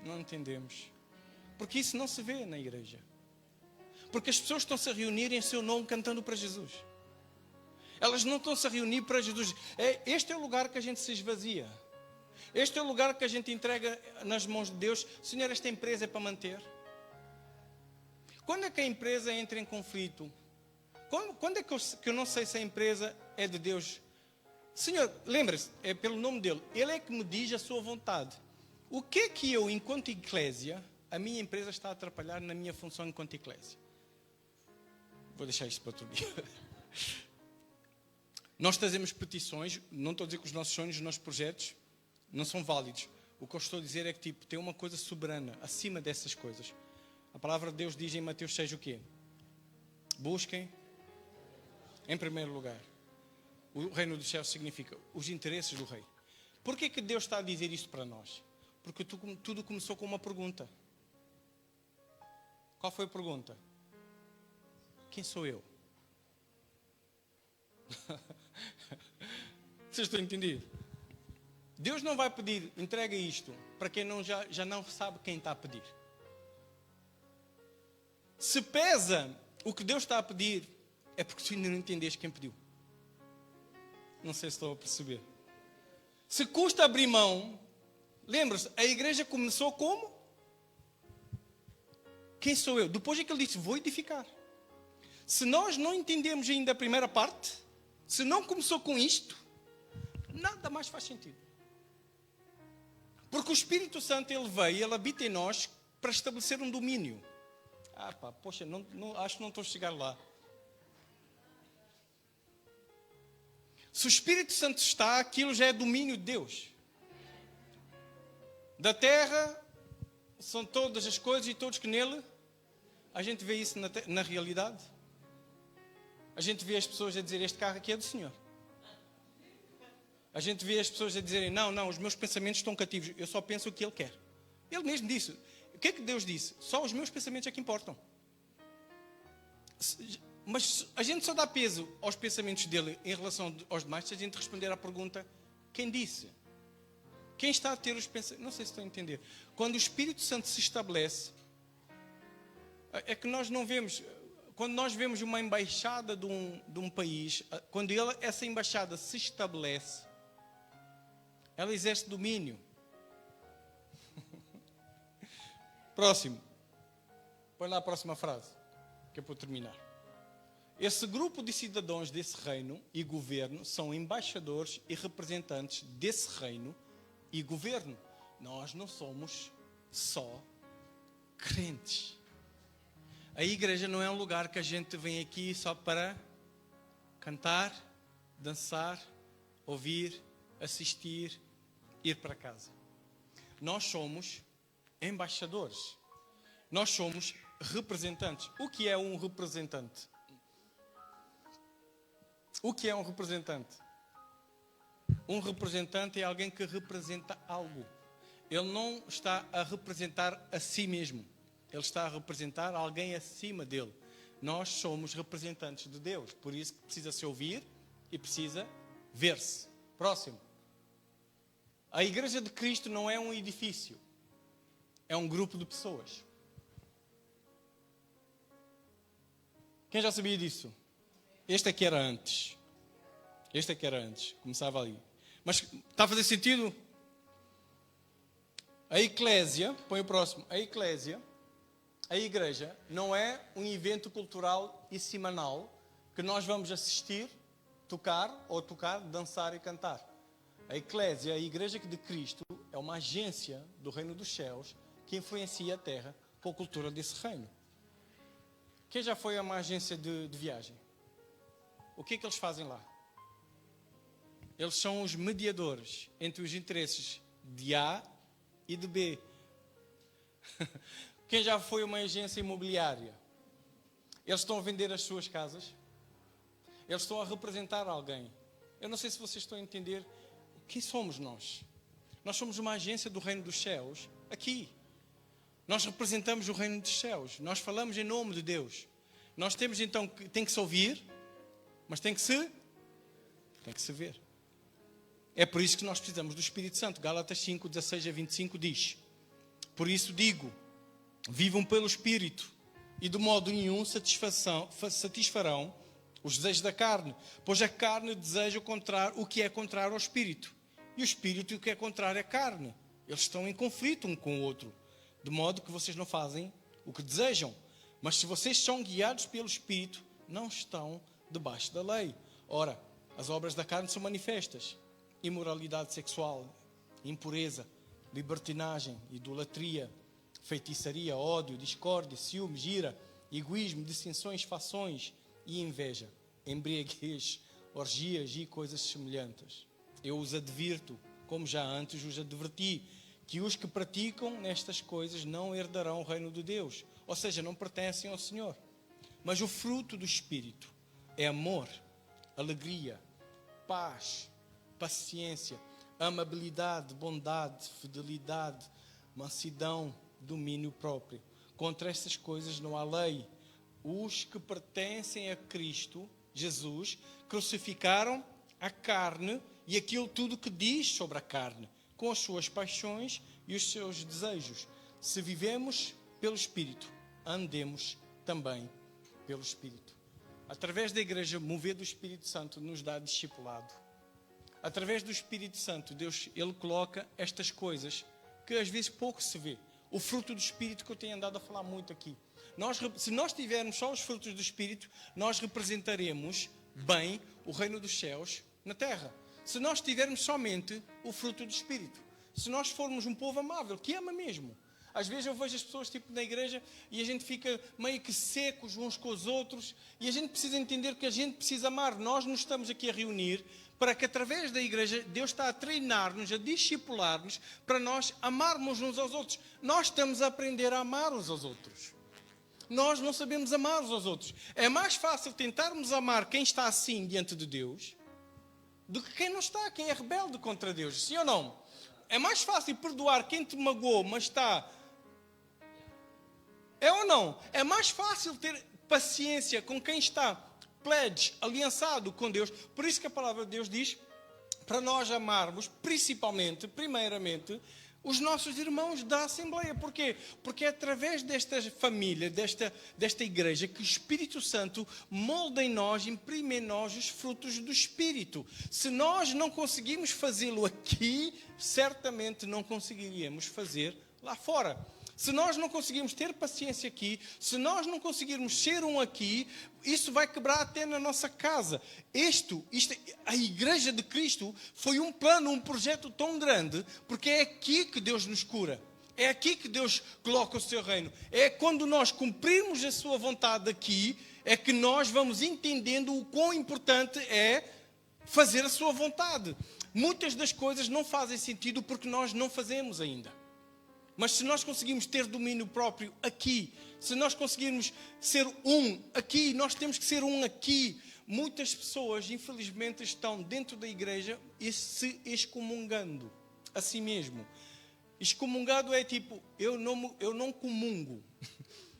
Não entendemos. Porque isso não se vê na igreja. Porque as pessoas estão-se a reunir em seu nome cantando para Jesus. Elas não estão-se a reunir para Jesus. Este é o lugar que a gente se esvazia. Este é o lugar que a gente entrega nas mãos de Deus. Senhor, esta empresa é para manter. Quando é que a empresa entra em conflito? Quando é que eu não sei se a empresa é de Deus? Senhor, lembre-se, é pelo nome dele. Ele é que me diz a sua vontade. O que é que eu, enquanto eclésia, a minha empresa está a atrapalhar na minha função enquanto eclésia? Vou deixar isto para outro dia. Nós trazemos petições, não estou a dizer que os nossos sonhos, os nossos projetos não são válidos. O que eu estou a dizer é que tem uma coisa soberana acima dessas coisas. A palavra de Deus diz em Mateus 6 o quê? Busquem em primeiro lugar. O reino dos céus significa os interesses do rei. Por que Deus está a dizer isto para nós? Porque tudo começou com uma pergunta. Qual foi a pergunta? Quem sou eu? Vocês estão a entender? Deus não vai pedir, entrega isto, para quem já não sabe quem está a pedir. Se pesa o que Deus está a pedir, é porque tu ainda não entendeste quem pediu. Não sei se estou a perceber. Se custa abrir mão, lembra-se, a igreja começou como? Quem sou eu? Depois é que ele disse, vou edificar. Se nós não entendemos ainda a primeira parte, se não começou com isto, nada mais faz sentido. Porque o Espírito Santo, ele veio, ele habita em nós para estabelecer um domínio. Poxa, acho que não estou a chegar lá. Se o Espírito Santo está, aquilo já é domínio de Deus. Da terra, são todas as coisas e todos que nele, a gente vê isso na realidade. A gente vê as pessoas a dizer, este carro aqui é do Senhor. A gente vê as pessoas a dizerem, não, os meus pensamentos estão cativos, eu só penso o que Ele quer. Ele mesmo disse. O que é que Deus disse? Só os meus pensamentos é que importam. Mas a gente só dá peso aos pensamentos dele em relação aos demais se a gente responder à pergunta, quem disse? Quem está a ter os pensamentos? Não sei se estão a entender. Quando o Espírito Santo se estabelece, é que nós não vemos... Quando nós vemos uma embaixada de um país, quando essa embaixada se estabelece, ela exerce domínio. Próximo. Põe lá a próxima frase, que é para terminar. Esse grupo de cidadãos desse reino e governo são embaixadores e representantes desse reino e governo. Nós não somos só crentes. A igreja não é um lugar que a gente vem aqui só para cantar, dançar, ouvir, assistir, ir para casa. Nós somos embaixadores. Nós somos representantes. O que é um representante? O que é um representante? Um representante é alguém que representa algo. Ele não está a representar a si mesmo. Ele está a representar alguém acima dele. Nós somos representantes de Deus. Por isso que precisa se ouvir e precisa ver-se. Próximo. A Igreja de Cristo não é um edifício. É um grupo de pessoas. Quem já sabia disso? Este aqui era antes. Este aqui era antes. Começava ali. Mas está a fazer sentido? A eclésia, põe o próximo. A eclésia, a igreja, não é um evento cultural e semanal que nós vamos assistir, tocar, dançar e cantar. A eclésia, a igreja de Cristo, é uma agência do reino dos céus que influencia a terra com a cultura desse reino. Quem já foi a uma agência de viagem? O que é que eles fazem lá? Eles são os mediadores entre os interesses de A e de B. Quem já foi a uma agência imobiliária? Eles estão a vender as suas casas. Eles estão a representar alguém. Eu não sei se vocês estão a entender quem somos nós. Nós somos uma agência do reino dos céus aqui. Nós representamos o reino dos céus. Nós falamos em nome de Deus. Nós temos então, tem que se ouvir, mas tem que se ver. É por isso que nós precisamos do Espírito Santo. Gálatas 5, 16 a 25 diz: por isso digo, vivam pelo Espírito, e de modo nenhum satisfarão os desejos da carne, pois a carne deseja o que é contrário ao Espírito, e o Espírito o que é contrário à carne. Eles estão em conflito um com o outro, de modo que vocês não fazem o que desejam. Mas se vocês são guiados pelo Espírito, não estão debaixo da lei. Ora, as obras da carne são manifestas: imoralidade sexual, impureza, libertinagem, idolatria, feitiçaria, ódio, discórdia, ciúmes, ira, egoísmo, dissensões, fações e inveja, embriaguez, orgias e coisas semelhantes. Eu os advirto, como já antes os adverti, que os que praticam nestas coisas não herdarão o reino de Deus, ou seja, não pertencem ao Senhor. Mas o fruto do Espírito é amor, alegria, paz, paciência, amabilidade, bondade, fidelidade, mansidão, domínio próprio. Contra estas coisas não há lei. Os que pertencem a Cristo Jesus crucificaram a carne e aquilo tudo que diz sobre a carne, com as suas paixões e os seus desejos. Se vivemos pelo Espírito, andemos também pelo Espírito. Através da igreja, mover do Espírito Santo nos dá discipulado. Através do Espírito Santo, Deus, Ele coloca estas coisas que às vezes pouco se vê. O fruto do Espírito que eu tenho andado a falar muito aqui. Se nós tivermos só os frutos do Espírito, nós representaremos bem o reino dos céus na terra. Se nós tivermos somente o fruto do Espírito. Se nós formos um povo amável, que ama mesmo. Às vezes eu vejo as pessoas na igreja e a gente fica meio que secos uns com os outros. E a gente precisa entender que a gente precisa amar. Nós nos estamos aqui a reunir para que através da igreja Deus está a treinar-nos, a discipular-nos para nós amarmos uns aos outros. Nós estamos a aprender a amar uns aos outros. Nós não sabemos amar uns aos outros. É mais fácil tentarmos amar quem está assim diante de Deus do que quem não está, quem é rebelde contra Deus. Sim ou não? É mais fácil perdoar quem te magoou, mas está... É ou não? É mais fácil ter paciência com quem está pledge, aliançado com Deus. Por isso que a palavra de Deus diz para nós amarmos, principalmente, primeiramente, os nossos irmãos da Assembleia. Porquê? Porque é através desta família, desta igreja, que o Espírito Santo molda em nós, imprime em nós os frutos do Espírito. Se nós não conseguimos fazê-lo aqui, certamente não conseguiríamos fazer lá fora. Se nós não conseguirmos ter paciência aqui, se nós não conseguirmos ser um aqui, isso vai quebrar até na nossa casa. A Igreja de Cristo foi um plano, um projeto tão grande, porque é aqui que Deus nos cura. É aqui que Deus coloca o seu reino. É quando nós cumprirmos a sua vontade aqui, é que nós vamos entendendo o quão importante é fazer a sua vontade. Muitas das coisas não fazem sentido porque nós não fazemos ainda. Mas se nós conseguirmos ter domínio próprio aqui, se nós conseguirmos ser um aqui, nós temos que ser um aqui. Muitas pessoas, infelizmente, estão dentro da igreja e se excomungando a si mesmo. Excomungado é tipo, eu não comungo.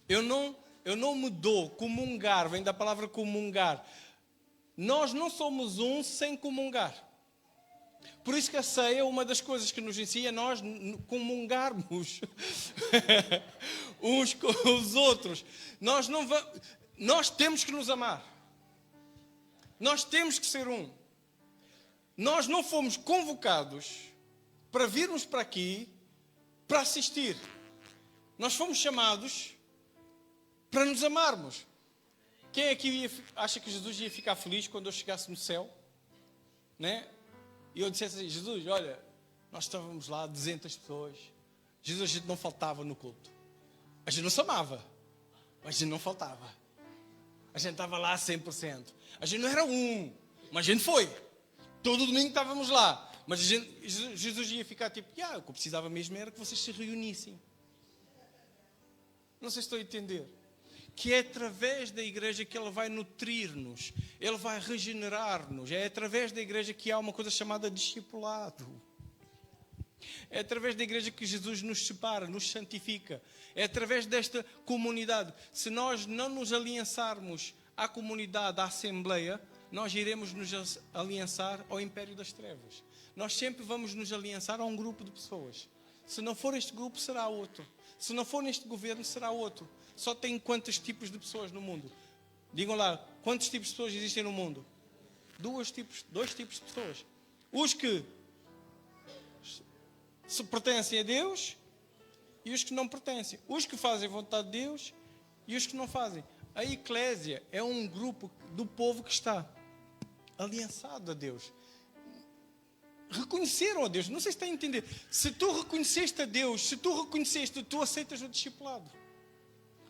Eu não me dou. Comungar, vem da palavra comungar. Nós não somos um sem comungar. Por isso que a ceia, uma das coisas que nos ensina é nós comungarmos uns com os outros. Nós temos que nos amar. Nós temos que ser um. Nós não fomos convocados para virmos para aqui para assistir. Nós fomos chamados para nos amarmos. Quem aqui acha que Jesus ia ficar feliz quando eu chegasse no céu? Né? E eu dissesse assim, Jesus, olha, nós estávamos lá, 200 pessoas. Jesus, a gente não faltava no culto. A gente não se amava, mas a gente não faltava. A gente estava lá 100%. A gente não era um, mas a gente foi. Todo domingo estávamos lá. Mas Jesus ia ficar tipo, o que eu precisava mesmo era que vocês se reunissem. Não sei se estou a entender. Que é através da igreja que Ele vai nutrir-nos, Ele vai regenerar-nos. É através da igreja que há uma coisa chamada discipulado. É através da igreja que Jesus nos separa, nos santifica. É através desta comunidade. Se nós não nos aliançarmos à comunidade, à Assembleia, nós iremos nos aliançar ao império das trevas. Nós sempre vamos nos aliançar a um grupo de pessoas. Se não for este grupo, será outro. Se não for neste governo, será outro. Só tem quantos tipos de pessoas no mundo? Digam lá, quantos tipos de pessoas existem no mundo? Dois tipos de pessoas. Os que se pertencem a Deus e os que não pertencem. Os que fazem a vontade de Deus e os que não fazem. A eclésia é um grupo do povo que está aliançado a Deus. reconheceram a Deus. Não sei se está a entender. Se tu reconheceste a Deus, se tu reconheceste, tu aceitas o discipulado.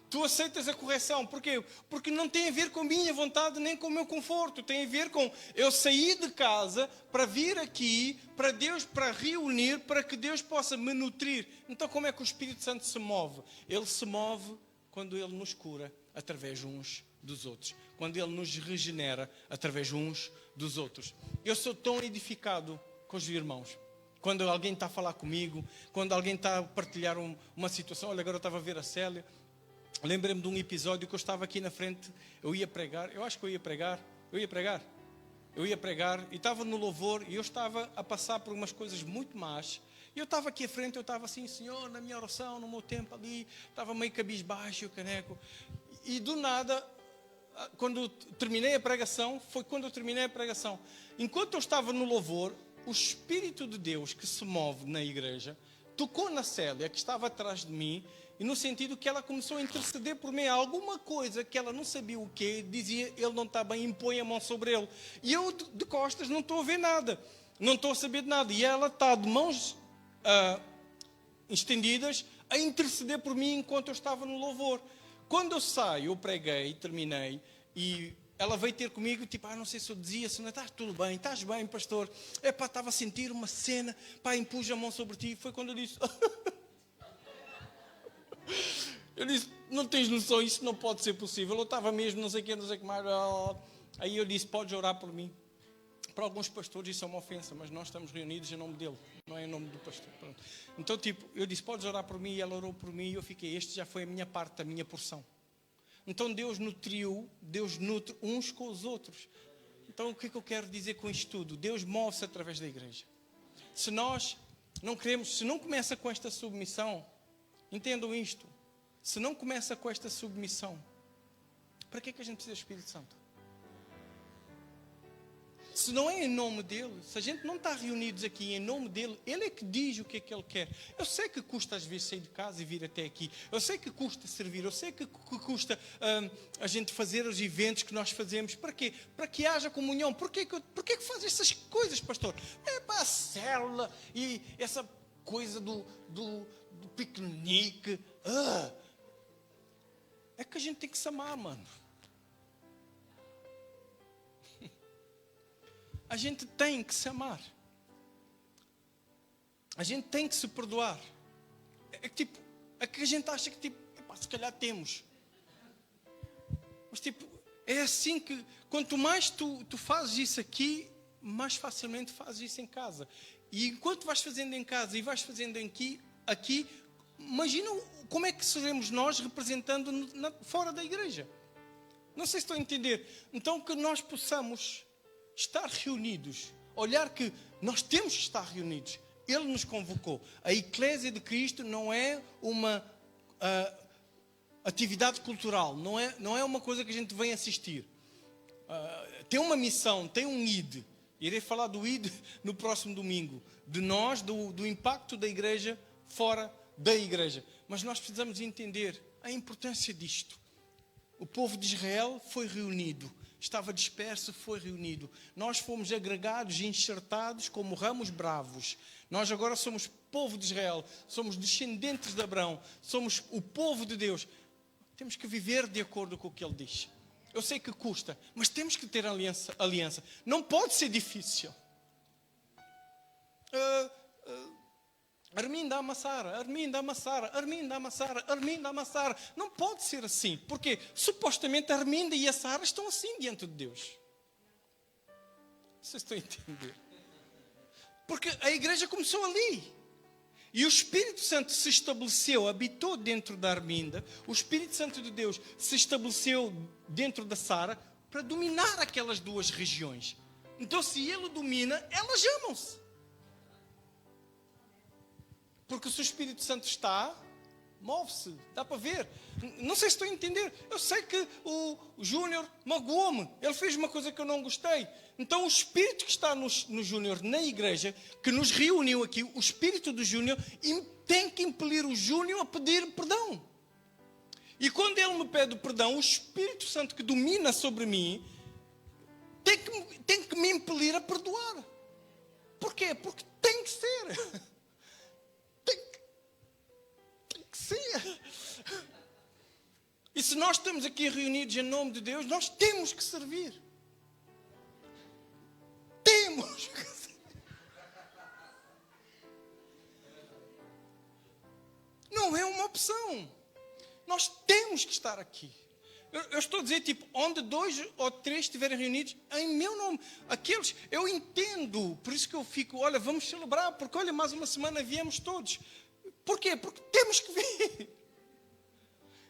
Tu aceitas a correção. Porquê? Porque não tem a ver com a minha vontade nem com o meu conforto. Tem a ver com eu sair de casa para vir aqui, para Deus, para reunir, para que Deus possa me nutrir. Então como é que o Espírito Santo se move? Ele se move quando Ele nos cura através uns dos outros. Quando Ele nos regenera através uns dos outros. Eu sou tão edificado com os irmãos. Quando alguém está a falar comigo, quando alguém está a partilhar uma situação. Olha, agora eu estava a ver a Célia. Lembrei-me de um episódio que eu estava aqui na frente. Eu ia pregar. Eu acho que eu ia pregar e estava no louvor e eu estava a passar por umas coisas muito más. E eu estava aqui à frente, eu estava assim, Senhor, na minha oração, no meu tempo ali, estava meio cabisbaixo, o caneco. E do nada, quando terminei a pregação, enquanto eu estava no louvor, o Espírito de Deus que se move na igreja, tocou na Célia, que estava atrás de mim, e no sentido que ela começou a interceder por mim, alguma coisa que ela não sabia o quê, dizia, ele não está bem, impõe a mão sobre ele. E eu, de costas, não estou a ver nada, não estou a saber de nada. E ela está de mãos estendidas a interceder por mim enquanto eu estava no louvor. Quando eu saio, eu preguei, terminei, e ela veio ter comigo, tipo, não sei se eu dizia, se não, estás tudo bem, estás bem, pastor? Estava a sentir uma cena, impus a mão sobre ti. Foi quando eu disse... Eu disse, não tens noção, isso não pode ser possível. Eu estava mesmo, não sei o que mais. Aí eu disse, podes orar por mim. Para alguns pastores isso é uma ofensa, mas nós estamos reunidos em nome dele, não é em nome do pastor. Pronto. Então, eu disse, podes orar por mim, e ela orou por mim, e eu fiquei, este já foi a minha parte, a minha porção. Então Deus nutre uns com os outros. Então o que é que eu quero dizer com isto tudo? Deus move-se através da igreja. Se nós não queremos, se não começa com esta submissão, entendam isto, se não começa com esta submissão, para que é que a gente precisa do Espírito Santo? Se não é em nome dele, se a gente não está reunidos aqui em nome dele, ele é que diz o que é que ele quer. Eu sei que custa às vezes sair de casa e vir até aqui. Eu sei que custa servir. Eu sei que custa a gente fazer os eventos que nós fazemos. Para quê? Para que haja comunhão. Porquê que faz essas coisas, pastor? É para a célula e essa coisa do piquenique. É que a gente tem que se amar, mano. A gente tem que se amar. A gente tem que se perdoar. É que a gente acha que se calhar temos. Mas é assim que quanto mais tu fazes isso aqui, mais facilmente fazes isso em casa. E enquanto vais fazendo em casa e vais fazendo aqui, imagina como é que seremos nós representando fora da igreja. Não sei se estão a entender. Então que nós possamos estar reunidos, olhar que nós temos que estar reunidos. Ele nos convocou. A Eclésia de Cristo não é uma atividade cultural, não é uma coisa que a gente vem assistir. Tem uma missão, tem um ID. Irei falar do ID no próximo domingo. De nós, do impacto da igreja fora da igreja. Mas nós precisamos entender a importância disto. O povo de Israel foi reunido. Estava disperso, foi reunido. Nós fomos agregados e enxertados como ramos bravos. Nós agora somos povo de Israel, somos descendentes de Abraão, somos o povo de Deus. Temos que viver de acordo com o que ele diz. Eu sei que custa, mas temos que ter aliança. Não pode ser difícil. Arminda amassara. Não pode ser assim. Porque supostamente a Arminda e a Sara estão assim diante de Deus. Vocês estão a entender? Porque a igreja começou ali. E o Espírito Santo se estabeleceu, habitou dentro da Arminda. O Espírito Santo de Deus se estabeleceu dentro da Sara para dominar aquelas duas regiões. Então se ele domina, elas amam-se. Porque se o Espírito Santo está, move-se, dá para ver. Não sei se estou a entender. Eu sei que o Júnior magoou-me. Ele fez uma coisa que eu não gostei. Então o Espírito que está no Júnior, na igreja, que nos reuniu aqui, o Espírito do Júnior, tem que impelir o Júnior a pedir perdão. E quando ele me pede perdão, o Espírito Santo que domina sobre mim, tem que me impelir a perdoar. Porque Porquê? Porque tem que ser. Tem que ser. E se nós estamos aqui reunidos em nome de Deus, nós temos que servir. Temos que servir. Não é uma opção. Nós temos que estar aqui. Eu estou a dizer, tipo, onde 2 ou 3 estiverem reunidos em meu nome. Aqueles, eu entendo. Por isso que eu fico, olha, vamos celebrar. Porque, olha, mais uma semana viemos todos. Porquê? Porque temos que vir.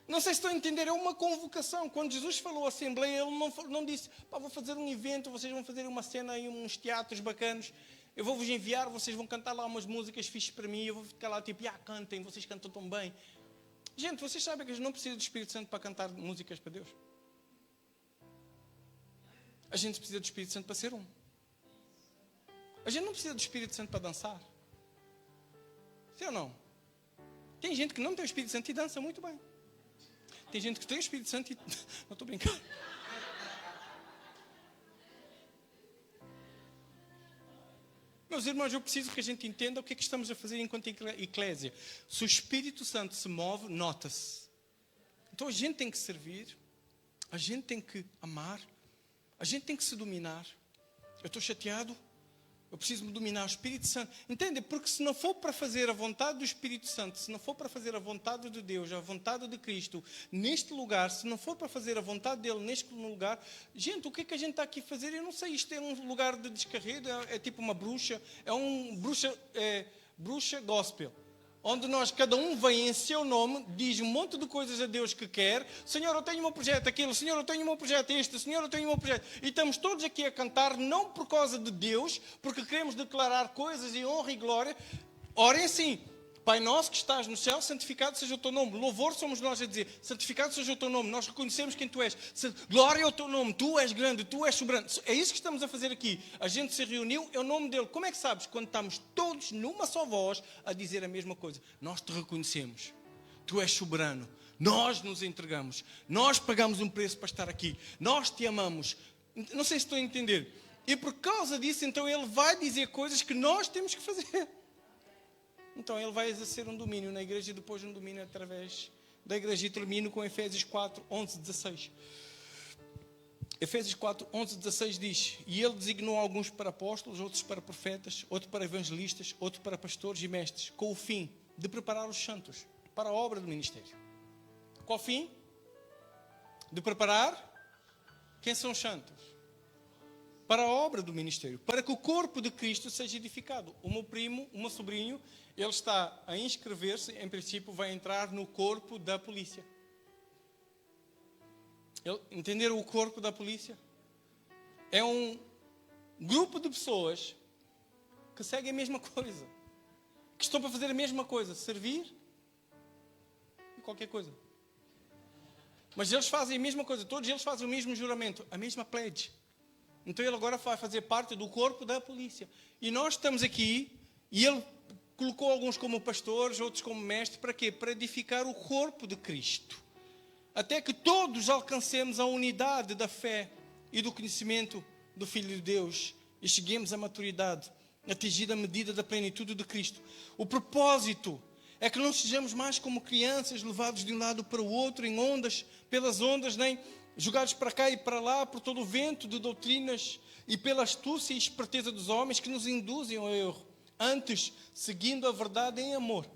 Não sei se estão a entender, é uma convocação. Quando Jesus falou à Assembleia, Ele não disse, pá, vou fazer um evento, vocês vão fazer uma cena e uns teatros bacanos. Eu vou-vos enviar, vocês vão cantar lá umas músicas fixes para mim. Eu vou ficar lá, tipo, cantem, vocês cantam tão bem. Gente, vocês sabem que a gente não precisa do Espírito Santo para cantar músicas para Deus. A gente precisa do Espírito Santo para ser um. A gente não precisa do Espírito Santo para dançar. Sim ou não? Tem gente que não tem o Espírito Santo e dança muito bem. Tem gente que tem o Espírito Santo e... Não estou brincando. Meus irmãos, eu preciso que a gente entenda o que é que estamos a fazer enquanto eclésia. Se o Espírito Santo se move, nota-se. Então a gente tem que servir, a gente tem que amar, a gente tem que se dominar. Eu estou chateado, eu preciso me dominar o Espírito Santo. Entende? Porque se não for para fazer a vontade do Espírito Santo, se não for para fazer a vontade de Deus, a vontade de Cristo, neste lugar, se não for para fazer a vontade dEle neste lugar, gente, o que é que a gente está aqui a fazer? Eu não sei, isto é um lugar de descarrego, é tipo uma bruxa, bruxa gospel. Onde cada um vem em seu nome, diz um monte de coisas a Deus que quer. Senhor, eu tenho o meu projeto, aquilo. Senhor, eu tenho o meu projeto, este. Senhor, eu tenho o meu projeto. E estamos todos aqui a cantar, não por causa de Deus, porque queremos declarar coisas e honra e glória. Orem assim: Pai nosso que estás no céu, santificado seja o teu nome. Louvor somos nós a dizer, santificado seja o teu nome. Nós reconhecemos quem tu és. Glória ao teu nome, tu és grande, tu és soberano. É isso que estamos a fazer aqui. A gente se reuniu, é o nome dele. Como é que sabes? Quando estamos todos numa só voz a dizer a mesma coisa. Nós te reconhecemos. Tu és soberano. Nós nos entregamos. Nós pagamos um preço para estar aqui. Nós te amamos. Não sei se estou a entender. E por causa disso, então ele vai dizer coisas que nós temos que fazer. Então ele vai exercer um domínio na igreja e depois um domínio através da igreja. E termino com Efésios 4, 11, 16. Efésios 4, 11, 16 diz: E ele designou alguns para apóstolos, outros para profetas, outros para evangelistas, outros para pastores e mestres, com o fim de preparar os santos para a obra do ministério. Qual o fim? De preparar quem são os santos? Para a obra do ministério, para que o corpo de Cristo seja edificado. O meu primo, o meu sobrinho, ele está a inscrever-se, em princípio vai entrar no corpo da polícia. Entenderam o corpo da polícia? É um grupo de pessoas que seguem a mesma coisa, que estão para fazer a mesma coisa, servir e qualquer coisa. Mas eles fazem a mesma coisa, todos eles fazem o mesmo juramento, a mesma pledge. Então ele agora vai fazer parte do corpo da polícia. E nós estamos aqui, e ele colocou alguns como pastores, outros como mestres, para quê? Para edificar o corpo de Cristo. Até que todos alcancemos a unidade da fé e do conhecimento do Filho de Deus e cheguemos à maturidade, atingida a medida da plenitude de Cristo. O propósito é que não sejamos mais como crianças levados de um lado para o outro, em ondas, pelas ondas, nem jogados para cá e para lá por todo o vento de doutrinas e pela astúcia e esperteza dos homens que nos induzem ao erro. Antes, seguindo a verdade em amor,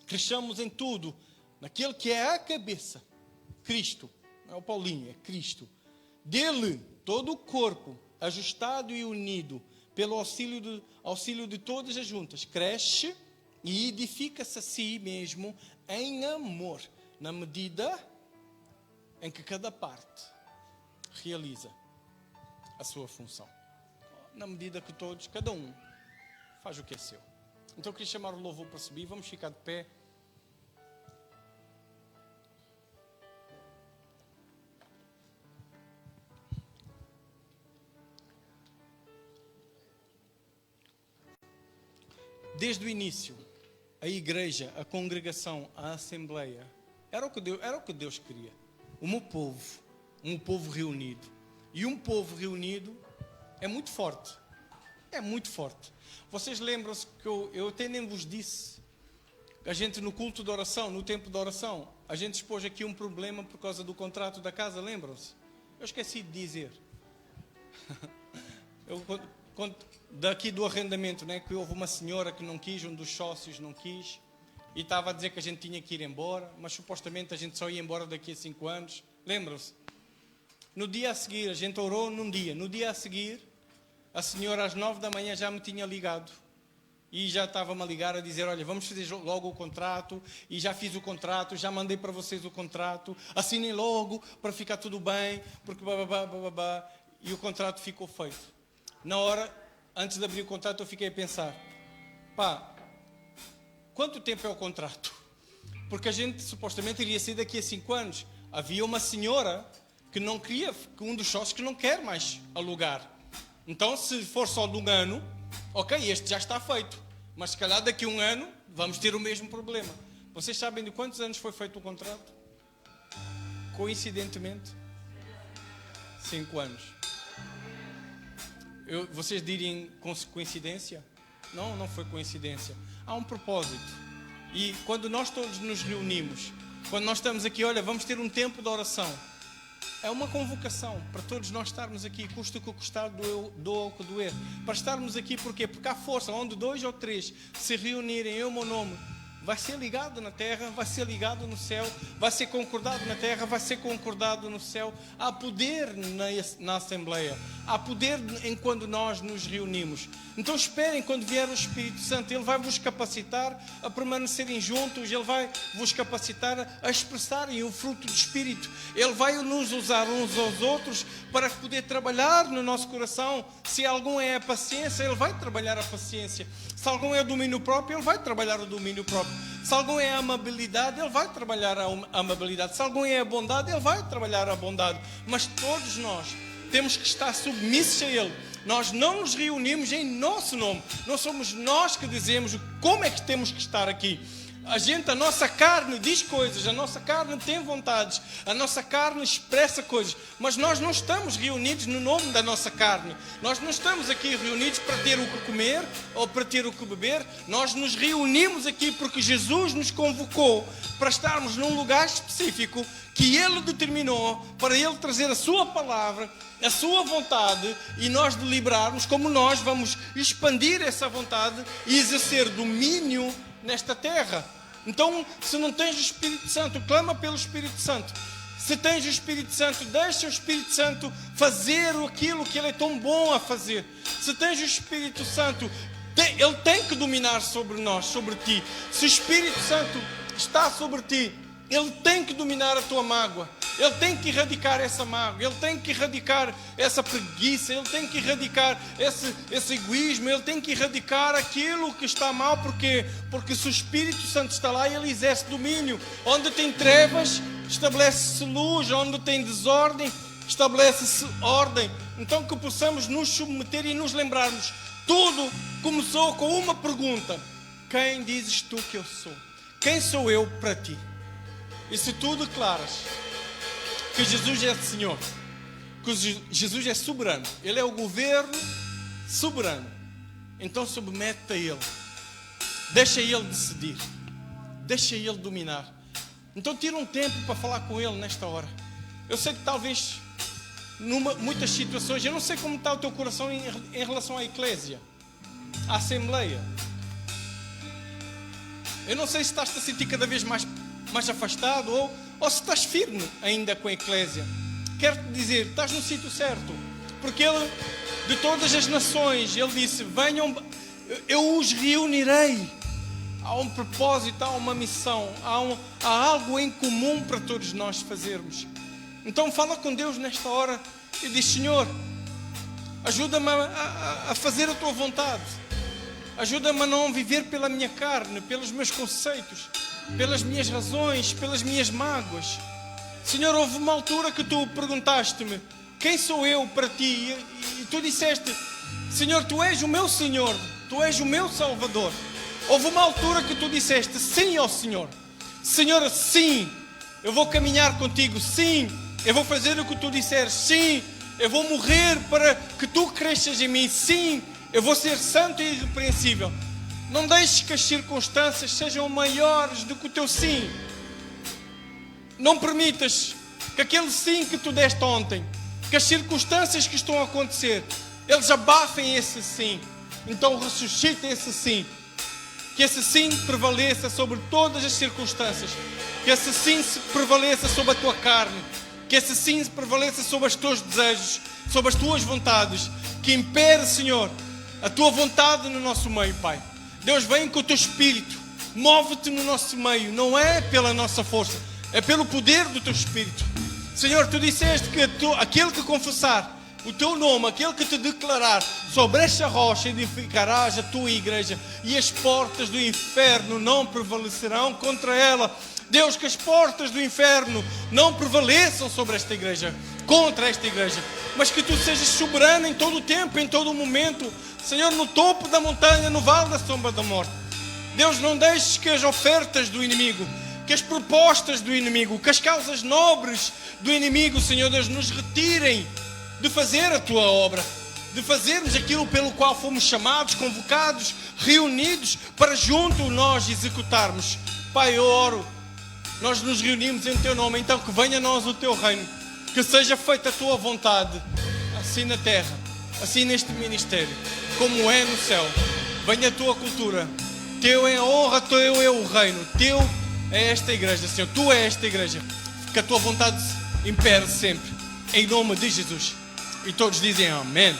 cresçamos em tudo naquele que é a cabeça, Cristo. Não é o Paulinho, é Cristo. Dele, todo o corpo, ajustado e unido, pelo auxílio de todas as juntas, cresce e edifica-se a si mesmo em amor, na medida em que cada parte realiza a sua função. Na medida que todos, cada um, faz o que é seu. Então eu queria chamar o louvor para subir. Vamos ficar de pé. Desde o início, a igreja, a congregação, a assembleia, era o que Deus queria. Um povo reunido. E um povo reunido é muito forte. É muito forte. Vocês lembram-se que eu até nem vos disse, a gente no culto de oração, no tempo de oração, a gente expôs aqui um problema por causa do contrato da casa, lembram-se? Eu esqueci de dizer. Daqui do arrendamento, né, que houve uma senhora que não quis, um dos sócios não quis, e estava a dizer que a gente tinha que ir embora, mas supostamente a gente só ia embora daqui a 5 anos. Lembram-se? No dia a seguir, a gente orou num dia. No dia a seguir, a senhora às 9 da manhã já me tinha ligado. E já estava-me a ligar a dizer, olha, vamos fazer logo o contrato. E já fiz o contrato, já mandei para vocês o contrato. Assinem logo para ficar tudo bem. Porque bababá. E o contrato ficou feito. Na hora, antes de abrir o contrato, eu fiquei a pensar, quanto tempo é o contrato? Porque a gente supostamente iria sair daqui a 5 anos. Havia uma senhora que não queria, um dos sócios que não quer mais alugar. Então, se for só de 1 ano, ok, este já está feito. Mas se calhar daqui a 1 ano vamos ter o mesmo problema. Vocês sabem de quantos anos foi feito o contrato? Coincidentemente, 5 anos. Vocês diriam coincidência? Não foi coincidência. Há um propósito. E quando nós todos nos reunimos, quando nós estamos aqui, olha, vamos ter um tempo de oração. É uma convocação para todos nós estarmos aqui, custa o que custar, doa o que doer. Para estarmos aqui, porquê? Porque há força, onde 2 ou 3 se reunirem em meu nome, vai ser ligado na terra, vai ser ligado no céu, vai ser concordado na terra, vai ser concordado no céu. Há poder na Assembleia, há poder quando nós nos reunimos. Então esperem quando vier o Espírito Santo, Ele vai vos capacitar a permanecerem juntos, Ele vai vos capacitar a expressarem o fruto do Espírito. Ele vai nos usar uns aos outros para poder trabalhar no nosso coração. Se algum é a paciência, Ele vai trabalhar a paciência. Se algum é o domínio próprio, Ele vai trabalhar o domínio próprio. Se algum é a amabilidade, Ele vai trabalhar a amabilidade. Se algum é a bondade, Ele vai trabalhar a bondade. Mas todos nós temos que estar submissos a Ele. Nós não nos reunimos em nosso nome. Não somos nós que dizemos como é que temos que estar aqui. A nossa carne diz coisas, a nossa carne tem vontades, a nossa carne expressa coisas, mas nós não estamos reunidos no nome da nossa carne. Nós não estamos aqui reunidos para ter o que comer ou para ter o que beber. Nós nos reunimos aqui porque Jesus nos convocou para estarmos num lugar específico que Ele determinou, para Ele trazer a sua palavra, a sua vontade, e nós deliberarmos como nós vamos expandir essa vontade e exercer domínio nesta terra. Então, se não tens o Espírito Santo, clama pelo Espírito Santo. Se tens o Espírito Santo, deixa o Espírito Santo fazer aquilo que Ele é tão bom a fazer. Se tens o Espírito Santo, Ele tem que dominar sobre nós, sobre ti. Se o Espírito Santo está sobre ti, Ele tem que dominar a tua mágoa. Ele tem que erradicar essa mágoa. Ele tem que erradicar essa preguiça. Ele tem que erradicar esse egoísmo. Ele tem que erradicar aquilo que está mal. Porque se o Espírito Santo está lá, Ele exerce domínio. Onde tem trevas, estabelece-se luz. Onde tem desordem, estabelece-se ordem. Então que possamos nos submeter e nos lembrarmos. Tudo começou com uma pergunta: quem dizes tu que eu sou? Quem sou eu para ti? E se tu declaras que Jesus é Senhor, que Jesus é soberano, Ele é o governo soberano, então submete-te a Ele, deixa Ele decidir, deixa Ele dominar. Então tira um tempo para falar com Ele nesta hora. Eu sei que talvez muitas situações, eu não sei como está o teu coração em relação à Eclésia, à Assembleia. Eu não sei se estás a sentir cada vez mais afastado ou se estás firme ainda com a Eclésia. Quero-te dizer, estás no sítio certo, porque Ele, de todas as nações, Ele disse: venham, eu os reunirei. Há um propósito, há uma missão, há algo em comum para todos nós fazermos. Então fala com Deus nesta hora e diz: Senhor, ajuda-me a fazer a tua vontade. Ajuda-me a não viver pela minha carne, pelos meus conceitos, pelas minhas razões, pelas minhas mágoas. Senhor, houve uma altura que tu perguntaste-me: quem sou eu para ti? E tu disseste: Senhor, tu és o meu Senhor, tu és o meu Salvador. Houve uma altura que tu disseste sim ao Senhor. Senhor, sim, eu vou caminhar contigo, sim, eu vou fazer o que tu disseres, sim, eu vou morrer para que tu cresças em mim, sim, Eu vou ser santo e irrepreensível. Não deixes que as circunstâncias sejam maiores do que o teu sim. Não permitas que aquele sim que tu deste ontem, que as circunstâncias que estão a acontecer, eles abafem esse sim. Então ressuscita esse sim. Que esse sim prevaleça sobre todas as circunstâncias. Que esse sim prevaleça sobre a tua carne. Que esse sim prevaleça sobre os teus desejos, sobre as tuas vontades. Que impere, Senhor, a tua vontade no nosso meio, Pai. Deus, vem com o teu Espírito. Move-te no nosso meio. Não é pela nossa força, é pelo poder do teu Espírito. Senhor, tu disseste que aquele que confessar o teu nome, aquele que te declarar, sobre esta rocha edificarás a tua igreja, e as portas do inferno não prevalecerão contra ela. Deus, que as portas do inferno não prevaleçam sobre esta igreja, contra esta igreja, mas que tu sejas soberano em todo o tempo, em todo o momento, Senhor, no topo da montanha, no vale da sombra da morte. Deus, não deixes que as ofertas do inimigo, que as propostas do inimigo, que as causas nobres do inimigo, Senhor Deus, nos retirem de fazer a tua obra, de fazermos aquilo pelo qual fomos chamados, convocados, reunidos, para junto nós executarmos. Pai, eu oro, nós nos reunimos em teu nome, então que venha a nós o teu reino, que seja feita a tua vontade, assim na terra, assim neste ministério, como é no céu. Venha a tua cultura, teu é a honra, teu é o reino, teu é esta igreja, Senhor, tu é esta igreja, que a tua vontade impere sempre, em nome de Jesus. E todos dizem amém.